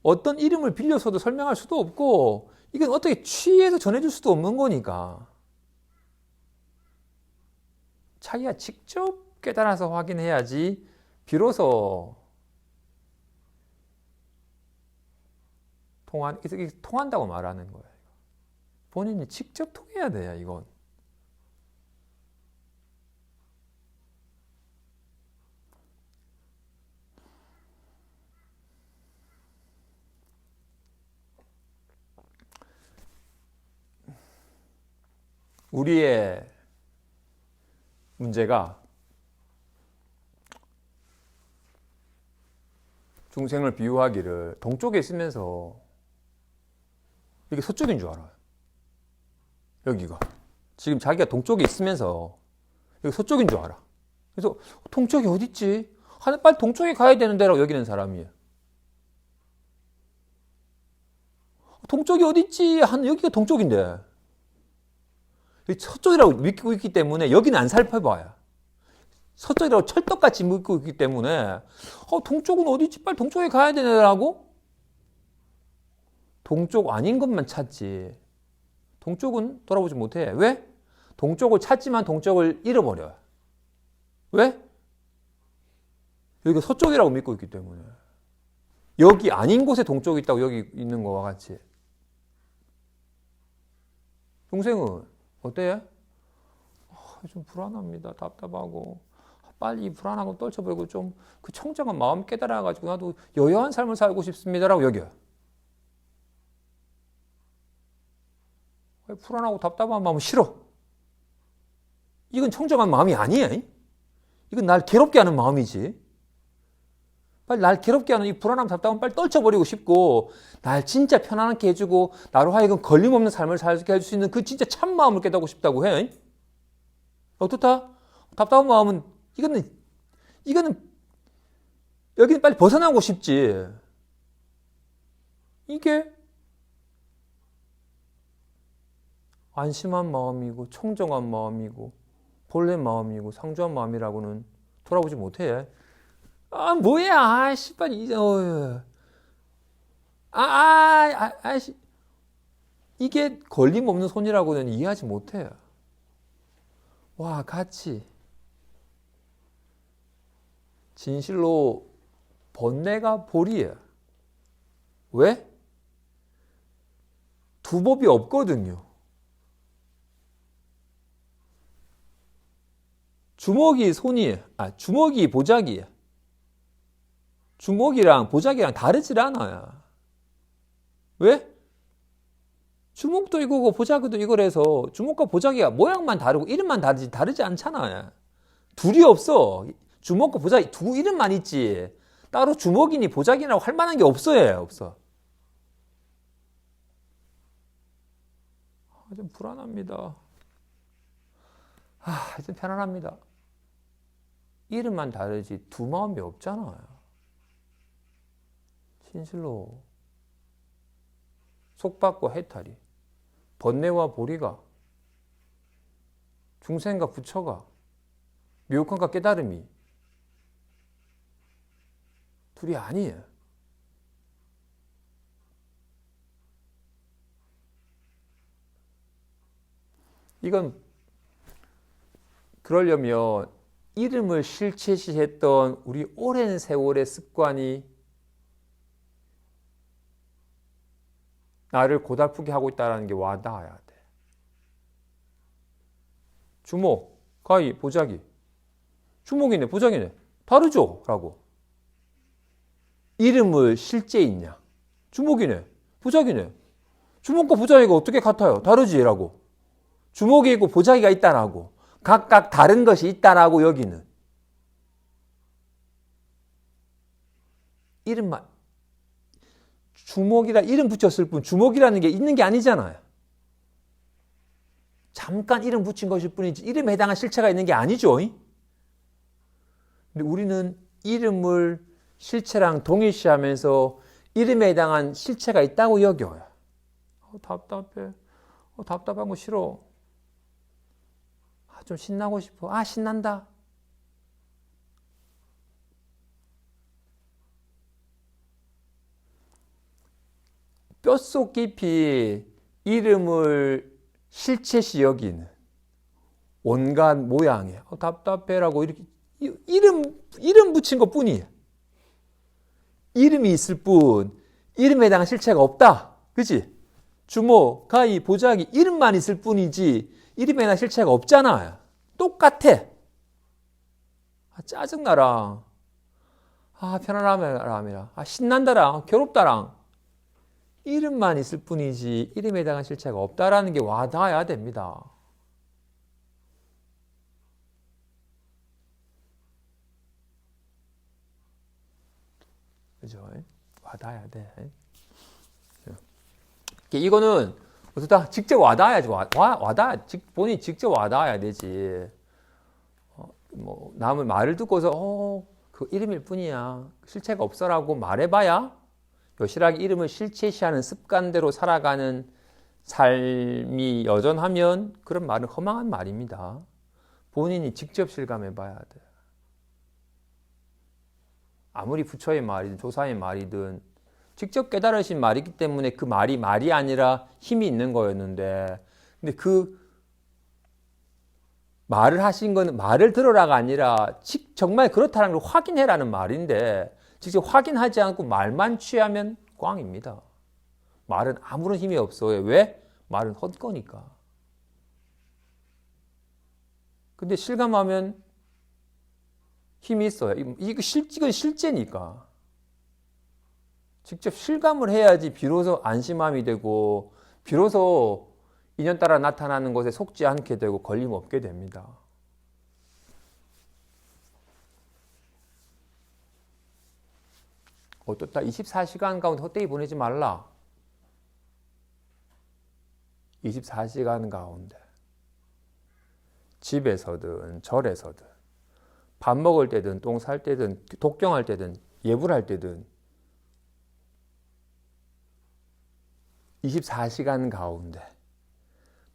어떤 이름을 빌려서도 설명할 수도 없고 이건 어떻게 취해서 전해줄 수도 없는 거니까 자기가 직접 깨달아서 확인해야지 비로소 이게 통한다고 말하는 거예요. 본인이 직접 통해야 돼요, 이건. 우리의 문제가 중생을 비유하기를 동쪽에 있으면서 이게 서쪽인 줄 알아요. 여기가. 지금 자기가 동쪽에 있으면서 여기 서쪽인 줄 알아. 그래서 동쪽이 어디 있지? 빨리 동쪽에 가야 되는데라고 여기는 사람이에요. 동쪽이 어디 있지? 여기가 동쪽인데. 서쪽이라고 믿고 있기 때문에 여기는 안 살펴봐요. 서쪽이라고 철떡같이 믿고 있기 때문에 동쪽은 어디 있지? 빨리 동쪽에 가야 되네라고 동쪽 아닌 것만 찾지. 동쪽은 돌아보지 못해. 왜? 동쪽을 찾지만 동쪽을 잃어버려요. 왜? 여기가 서쪽이라고 믿고 있기 때문에. 여기 아닌 곳에 동쪽이 있다고 여기 있는 거와 같이. 동생은 어때요? 좀 불안합니다. 답답하고. 빨리 이 불안하고 떨쳐버리고 좀 그 청정한 마음 깨달아가지고 나도 여유한 삶을 살고 싶습니다라고 여겨요. 불안하고 답답한 마음은 싫어. 이건 청정한 마음이 아니에요. 이건 날 괴롭게 하는 마음이지. 빨리 날 괴롭게 하는 이 불안함, 답답함 빨리 떨쳐버리고 싶고 날 진짜 편안하게 해주고 나로 하여금 걸림없는 삶을 살게 해줄 수 있는 그 진짜 참 마음을 깨닫고 싶다고 해. 어떻다? 답답한 마음은 이거는 여기는 빨리 벗어나고 싶지. 이게 안심한 마음이고 청정한 마음이고 본래 마음이고 상주한 마음이라고는 돌아보지 못해. 뭐야, 씨발, 이게 걸림없는 손이라고는 이해하지 못해. 와, 같이 진실로 번뇌가 볼이에요. 왜? 두 법이 없거든요. 주먹이 보자기야. 주먹이랑 보자기랑 다르질 않아요. 왜? 주먹도 이거고 보자기도 이거라서 주먹과 보자기가 모양만 다르고 이름만 다르지 않잖아요. 둘이 없어. 주먹과 보자기 두 이름만 있지. 따로 주먹이니 보자기라고 할 만한 게 없어요. 없어. 좀 불안합니다. 좀 편안합니다. 이름만 다르지 두 마음이 없잖아요. 진실로 속박과 해탈이, 번뇌와 보리가, 중생과 부처가, 미혹함과 깨달음이 둘이 아니에요. 이건 그러려면 이름을 실체시했던 우리 오랜 세월의 습관이 나를 고달프게 하고 있다는 게 와닿아야 돼. 주먹, 가위, 보자기. 주먹이네, 보자기네. 다르죠? 라고. 이름을 실제 있냐? 주먹이네, 보자기네. 주먹과 보자기가 어떻게 같아요? 다르지? 라고. 주먹이 있고 보자기가 있다라고. 각각 다른 것이 있다라고 여기는. 이름만. 주먹이라 이름 붙였을 뿐 주먹이라는 게 있는 게 아니잖아요. 잠깐 이름 붙인 것일 뿐이지 이름에 해당한 실체가 있는 게 아니죠. 근데 우리는 이름을 실체랑 동일시하면서 이름에 해당한 실체가 있다고 여겨요. 답답해. 답답한 거 싫어. 좀 신나고 싶어. 신난다. 뼛속 깊이 이름을 실체시 여기는 온갖 모양에 답답해라고 이렇게 이름 붙인 것 뿐이에요. 이름이 있을 뿐 이름에 해당한 실체가 없다. 그치? 주모, 가위, 보자기 이름만 있을 뿐이지 이름에 해당한 실체가 없잖아. 똑같아. 짜증나랑 편안함이랑 신난다랑 괴롭다랑 이름만 있을 뿐이지 이름에 해당한 실체가 없다라는 게 와닿아야 됩니다. 그죠? 와닿아야 돼. 이거는 어쩌다 직접 와닿아야지. 본인이 직접 와닿아야 되지. 뭐 남의 말을 듣고서 그 이름일 뿐이야. 실체가 없어라고 말해봐야 여실하게 이름을 실체시하는 습관대로 살아가는 삶이 여전하면 그런 말은 허망한 말입니다. 본인이 직접 실감해봐야 돼. 아무리 부처의 말이든 조사의 말이든 직접 깨달으신 말이기 때문에 그 말이 아니라 힘이 있는 거였는데, 근데 그 말을 하신 건 말을 들으라가 아니라 정말 그렇다는 걸 확인해라는 말인데 직접 확인하지 않고 말만 취하면 꽝입니다. 말은 아무런 힘이 없어요. 왜? 말은 헛거니까. 근데 실감하면 힘이 있어요. 이건 실제니까. 직접 실감을 해야지 비로소 안심함이 되고 비로소 인연 따라 나타나는 것에 속지 않게 되고 걸림 없게 됩니다. 어떻다? 24시간 가운데 헛되이 보내지 말라. 24시간 가운데 집에서든 절에서든 밥 먹을 때든 똥 쌀 때든 독경할 때든 예불할 때든 24시간 가운데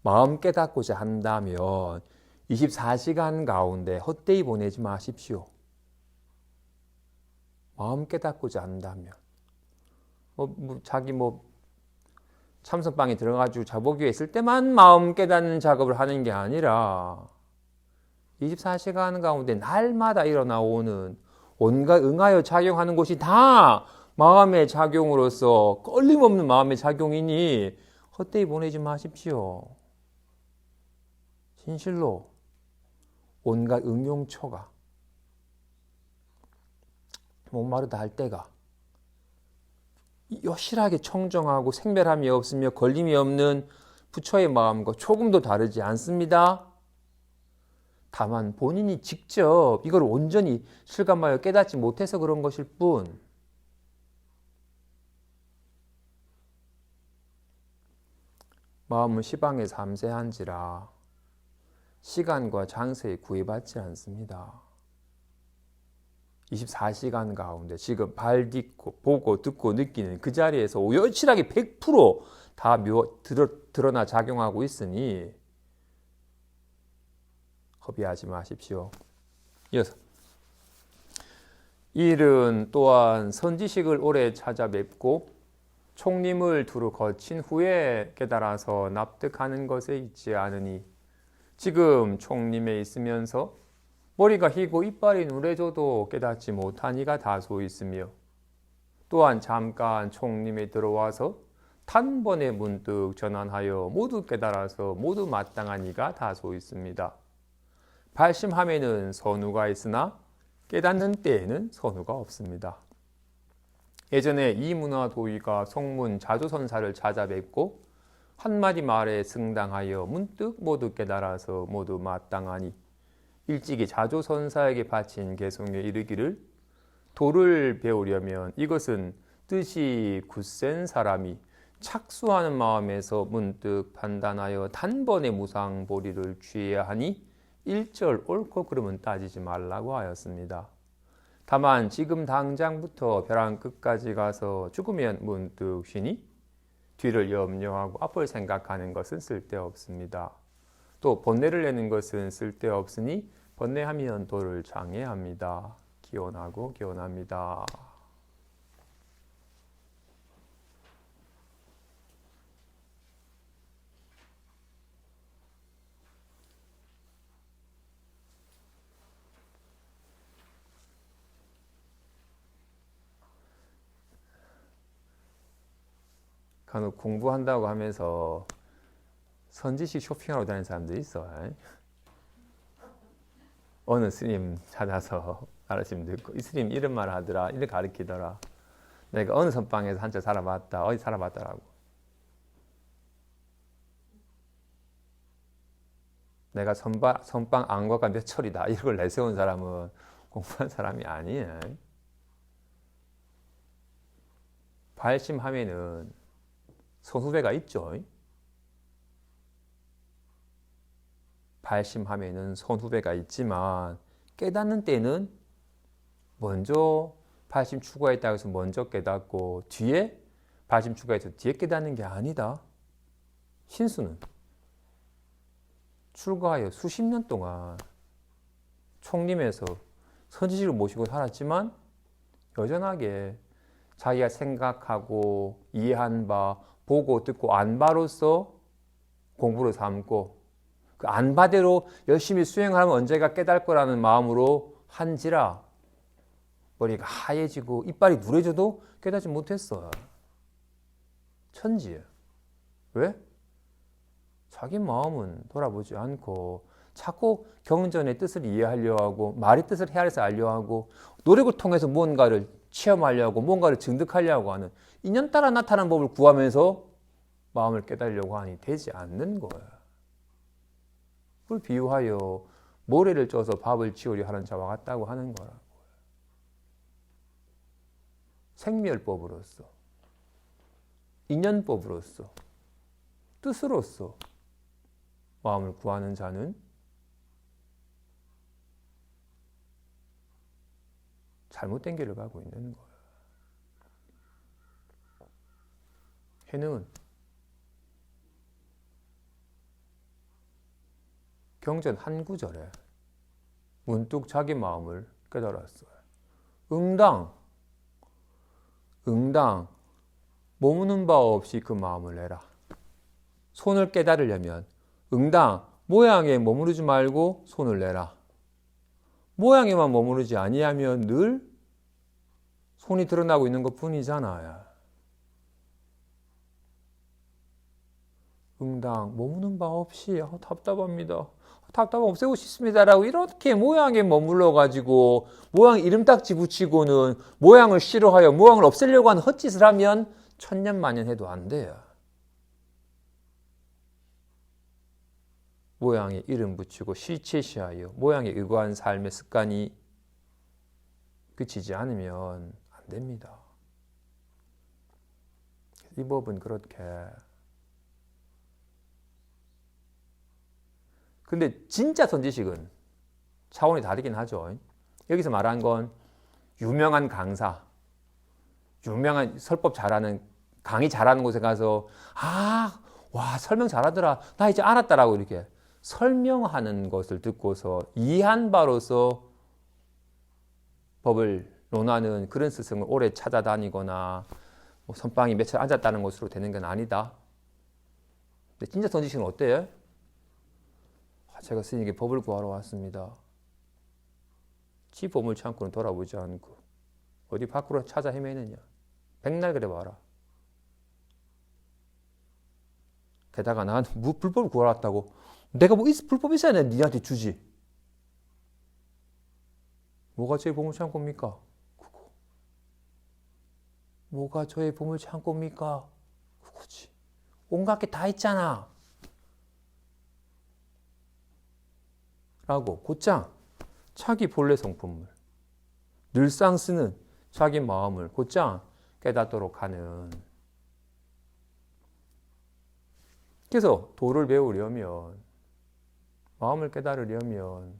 마음 깨닫고자 한다면 24시간 가운데 헛되이 보내지 마십시오. 마음 깨닫고자 한다면 자기 참선방에 들어가지고 자보기에 있을 때만 마음 깨닫는 작업을 하는 게 아니라 24시간 가운데 날마다 일어나오는 온갖 응하여 작용하는 것이 다 마음의 작용으로서 끊임없는 마음의 작용이니 헛되이 보내지 마십시오. 진실로 온갖 응용처가 목마르다 할 때가 여실하게 청정하고 생멸함이 없으며 걸림이 없는 부처의 마음과 조금도 다르지 않습니다. 다만 본인이 직접 이걸 온전히 실감하여 깨닫지 못해서 그런 것일 뿐, 마음은 시방에 삼세한지라 시간과 장세에 구애받지 않습니다. 24시간 가운데 지금 발 딛고 보고 듣고 느끼는 그 자리에서 여실하게 100%다 드러나 작용하고 있으니 허비하지 마십시오. 이어서 일은 또한 선지식을 오래 찾아뵙고 총림을 두루 거친 후에 깨달아서 납득하는 것에 있지 않으니 지금 총림에 있으면서 머리가 희고 이빨이 누래져도 깨닫지 못한 이가 다소 있으며 또한 잠깐 총림에 들어와서 단번에 문득 전환하여 모두 깨달아서 모두 마땅한 이가 다소 있습니다. 발심함에는 선우가 있으나 깨닫는 때에는 선우가 없습니다. 예전에 이문화 도의가 송문 자조선사를 찾아뵙고 한마디 말에 승당하여 문득 모두 깨달아서 모두 마땅하니 일찍이 자조선사에게 바친 개송에 이르기를 도를 배우려면 이것은 뜻이 굳센 사람이 착수하는 마음에서 문득 판단하여 단번에 무상보리를 취해야 하니 일절 옳고 그름은 따지지 말라고 하였습니다. 다만 지금 당장부터 벼랑 끝까지 가서 죽으면 문득 쉬니 뒤를 염려하고 앞을 생각하는 것은 쓸데없습니다. 또 번뇌를 내는 것은 쓸데없으니 번뇌하면 도를 장애합니다. 기원하고 기원합니다. 간혹 공부한다고 하면서 선지식 쇼핑하러 다니는 사람들이 있어. 어느 스님 찾아서 가르침 듣고 이 스님 이런 말 하더라, 이렇게 가르치더라. 내가 어느 선방에서 한철 살아봤다, 어디 살아봤다라고. 내가 선방 안과가 몇 철이다 이걸 내세운 사람은 공부한 사람이 아니에요. 발심하면은 선후배가 있죠. 발심하면은 선후배가 있지만 깨닫는 때는 먼저 발심 추구했다고 해서 먼저 깨닫고 뒤에 발심 추구해서 뒤에 깨닫는 게 아니다. 신수는 출가하여 수십 년 동안 총림에서 선지식을 모시고 살았지만 여전하게 자기가 생각하고 이해한 바, 보고 듣고 안 바로서 공부를 삼고 그 안 바대로 열심히 수행하면 언제가 깨달을 거라는 마음으로 한지라 머리가 하얘지고 이빨이 누래져도 깨닫지 못했어. 천지야. 왜? 자기 마음은 돌아보지 않고 자꾸 경전의 뜻을 이해하려고 하고 말의 뜻을 헤아려서 알려고 하고 노력을 통해서 무언가를 체험하려고 하고 뭔가를 증득하려고 하는 인연 따라 나타나는 법을 구하면서 마음을 깨달으려고 하니 되지 않는 거야. 그걸 비유하여 모래를 쪄서 밥을 지으려 하는 자와 같다고 하는 거라고. 생멸법으로서, 인연법으로서, 뜻으로서 마음을 구하는 자는 잘못된 길을 가고 있는 거예요. 해는 경전 한 구절에 문득 자기 마음을 깨달았어요. 응당 머무는 바 없이 그 마음을 내라. 손을 깨달으려면 응당 모양에 머무르지 말고 손을 내라. 모양에만 머무르지 아니하면 늘 손이 드러나고 있는 것 뿐이잖아요. 응당 머무는 바 없이 답답합니다. 답답함 없애고 싶습니다라고 이렇게 모양에 머물러 가지고 모양 이름딱지 붙이고는 모양을 싫어하여 모양을 없애려고 하는 헛짓을 하면 천년만년 해도 안 돼요. 모양에 이름 붙이고 실체시하여 모양에 의거한 삶의 습관이 그치지 않으면 안 됩니다. 이 법은 그렇게. 근데 진짜 선지식은 차원이 다르긴 하죠. 여기서 말한 건 유명한 강사, 유명한 설법 잘하는, 강의 잘하는 곳에 가서 와 설명 잘하더라, 나 이제 알았다라고 이렇게 설명하는 것을 듣고서 이해한 바로서 법을 논하는 그런 스승을 오래 찾아다니거나 뭐 선방이 며칠 앉았다는 것으로 되는 건 아니다. 근데 진짜 선지식은 어때요? 제가 스님에게 법을 구하러 왔습니다. 지 보물 창고는 돌아보지 않고 어디 밖으로 찾아 헤매느냐. 백날 그래 봐라. 게다가 나한테 불법을 구하러 왔다고 내가 뭐 불법 있어야 내 니한테 주지. 뭐가 저의 보물 창고입니까? 그거. 뭐가 저의 보물 창고입니까? 그거지. 온갖 게 다 있잖아. 라고 곧장 자기 본래 성품을 늘상 쓰는 자기 마음을 곧장 깨닫도록 하는. 그래서 도를 배우려면 마음을 깨달으려면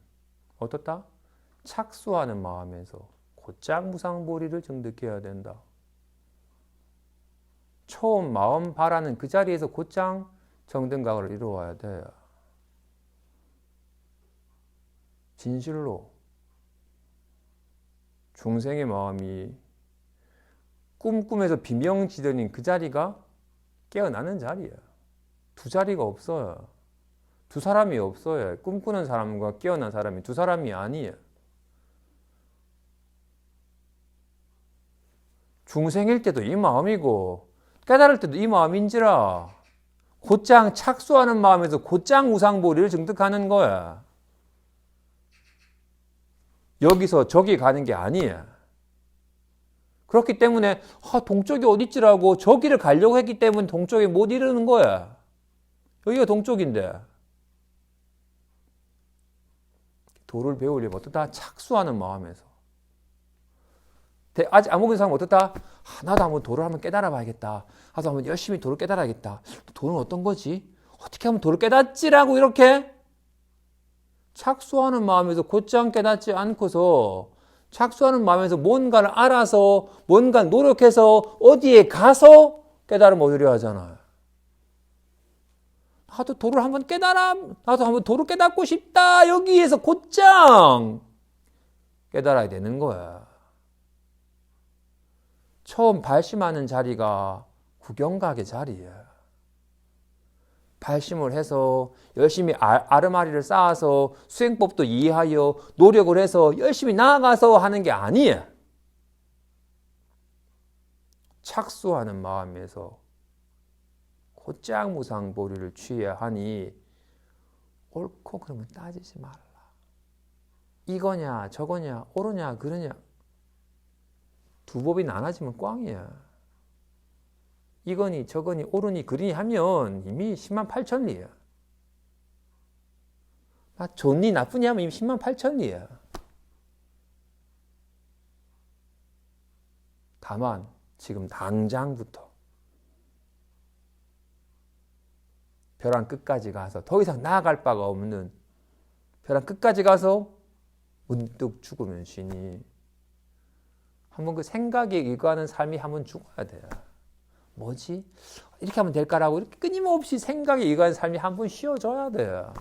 어떻다? 착수하는 마음에서 곧장 무상보리를 정득해야 된다. 처음 마음 바라는 그 자리에서 곧장 정등각을 이루어야 돼. 진실로 중생의 마음이 꿈꾸면서 비명지르는 그 자리가 깨어나는 자리야. 두 자리가 없어요. 두 사람이 없어요. 꿈꾸는 사람과 깨어난 사람이 두 사람이 아니에요. 중생일 때도 이 마음이고 깨달을 때도 이 마음인지라. 곧장 착수하는 마음에서 곧장 우상보리를 증득하는 거야. 여기서 저기 가는 게 아니야. 그렇기 때문에 동쪽이 어딨지라고 저기를 가려고 했기 때문에 동쪽에 못 이르는 거야. 여기가 동쪽인데. 도를 배우려면 어떻다? 착수하는 마음에서. 아직 안 먹은 사람은 어떻다? 나도 한번 도를 한번 깨달아 봐야겠다. 나도 한번 열심히 도를 깨달아야겠다. 도는 어떤 거지? 어떻게 하면 도를 깨닫지라고 이렇게 착수하는 마음에서 곧장 깨닫지 않고서 착수하는 마음에서 뭔가를 알아서 뭔가 노력해서 어디에 가서 깨달음 얻으려 하잖아요. 나도 도를 한번 나도 한번 도를 깨닫고 싶다. 여기에서 곧장 깨달아야 되는 거야. 처음 발심하는 자리가 구경각의 자리야. 발심을 해서 열심히 아르마리를 쌓아서 수행법도 이해하여 노력을 해서 열심히 나아가서 하는 게 아니야. 착수하는 마음에서 곧장 무상보리를 취해야 하니 옳고 그러면 따지지 말라. 이거냐 저거냐 옳으냐 그러냐 두 법이 나눠지면 꽝이야. 이거니 저거니 옳으니 그리니 하면 이미 10만 8천리야. 좋니 나쁘니 하면 이미 10만 8천리야. 다만 지금 당장부터 벼랑 끝까지 가서 더 이상 나아갈 바가 없는 벼랑 끝까지 가서 문득 죽으면 쉬니 한번 그 생각에 일관하는 삶이 한번 죽어야 돼요. 뭐지? 이렇게 하면 될까라고 이렇게 끊임없이 생각에 일관하는 삶이 한번 쉬어져야 돼요.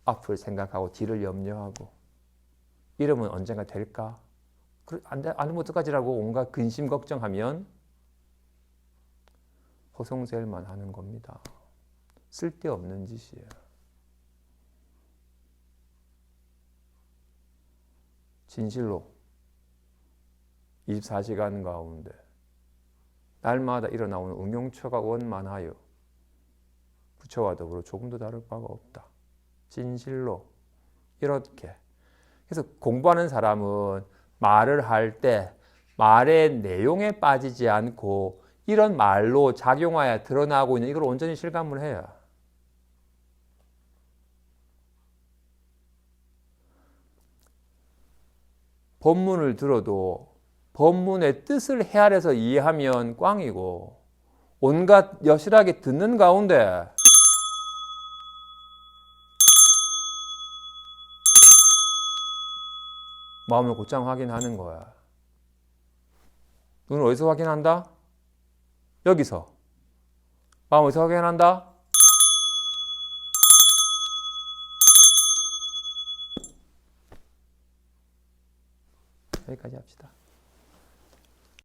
앞을 생각하고 뒤를 염려하고 이러면 언젠가 될까? 안 되면 어떡하지라고 온갖 근심 걱정하면 허송세일만 하는 겁니다. 쓸데없는 짓이에요. 진실로 24시간 가운데 날마다 일어나오는 응용처가 원만하여 부처와 더불어 조금도 다를 바가 없다. 진실로 이렇게. 그래서 공부하는 사람은 말을 할 때 말의 내용에 빠지지 않고 이런 말로 작용하여 드러나고 있는 이걸 온전히 실감을 해요. 법문을 들어도 법문의 뜻을 헤아려서 이해하면 꽝이고 온갖 여실하게 듣는 가운데 마음을 곧장 확인하는 거야. 눈을 어디서 확인한다? 여기서. 마음을 어디서 확인한다? 여기까지 합시다.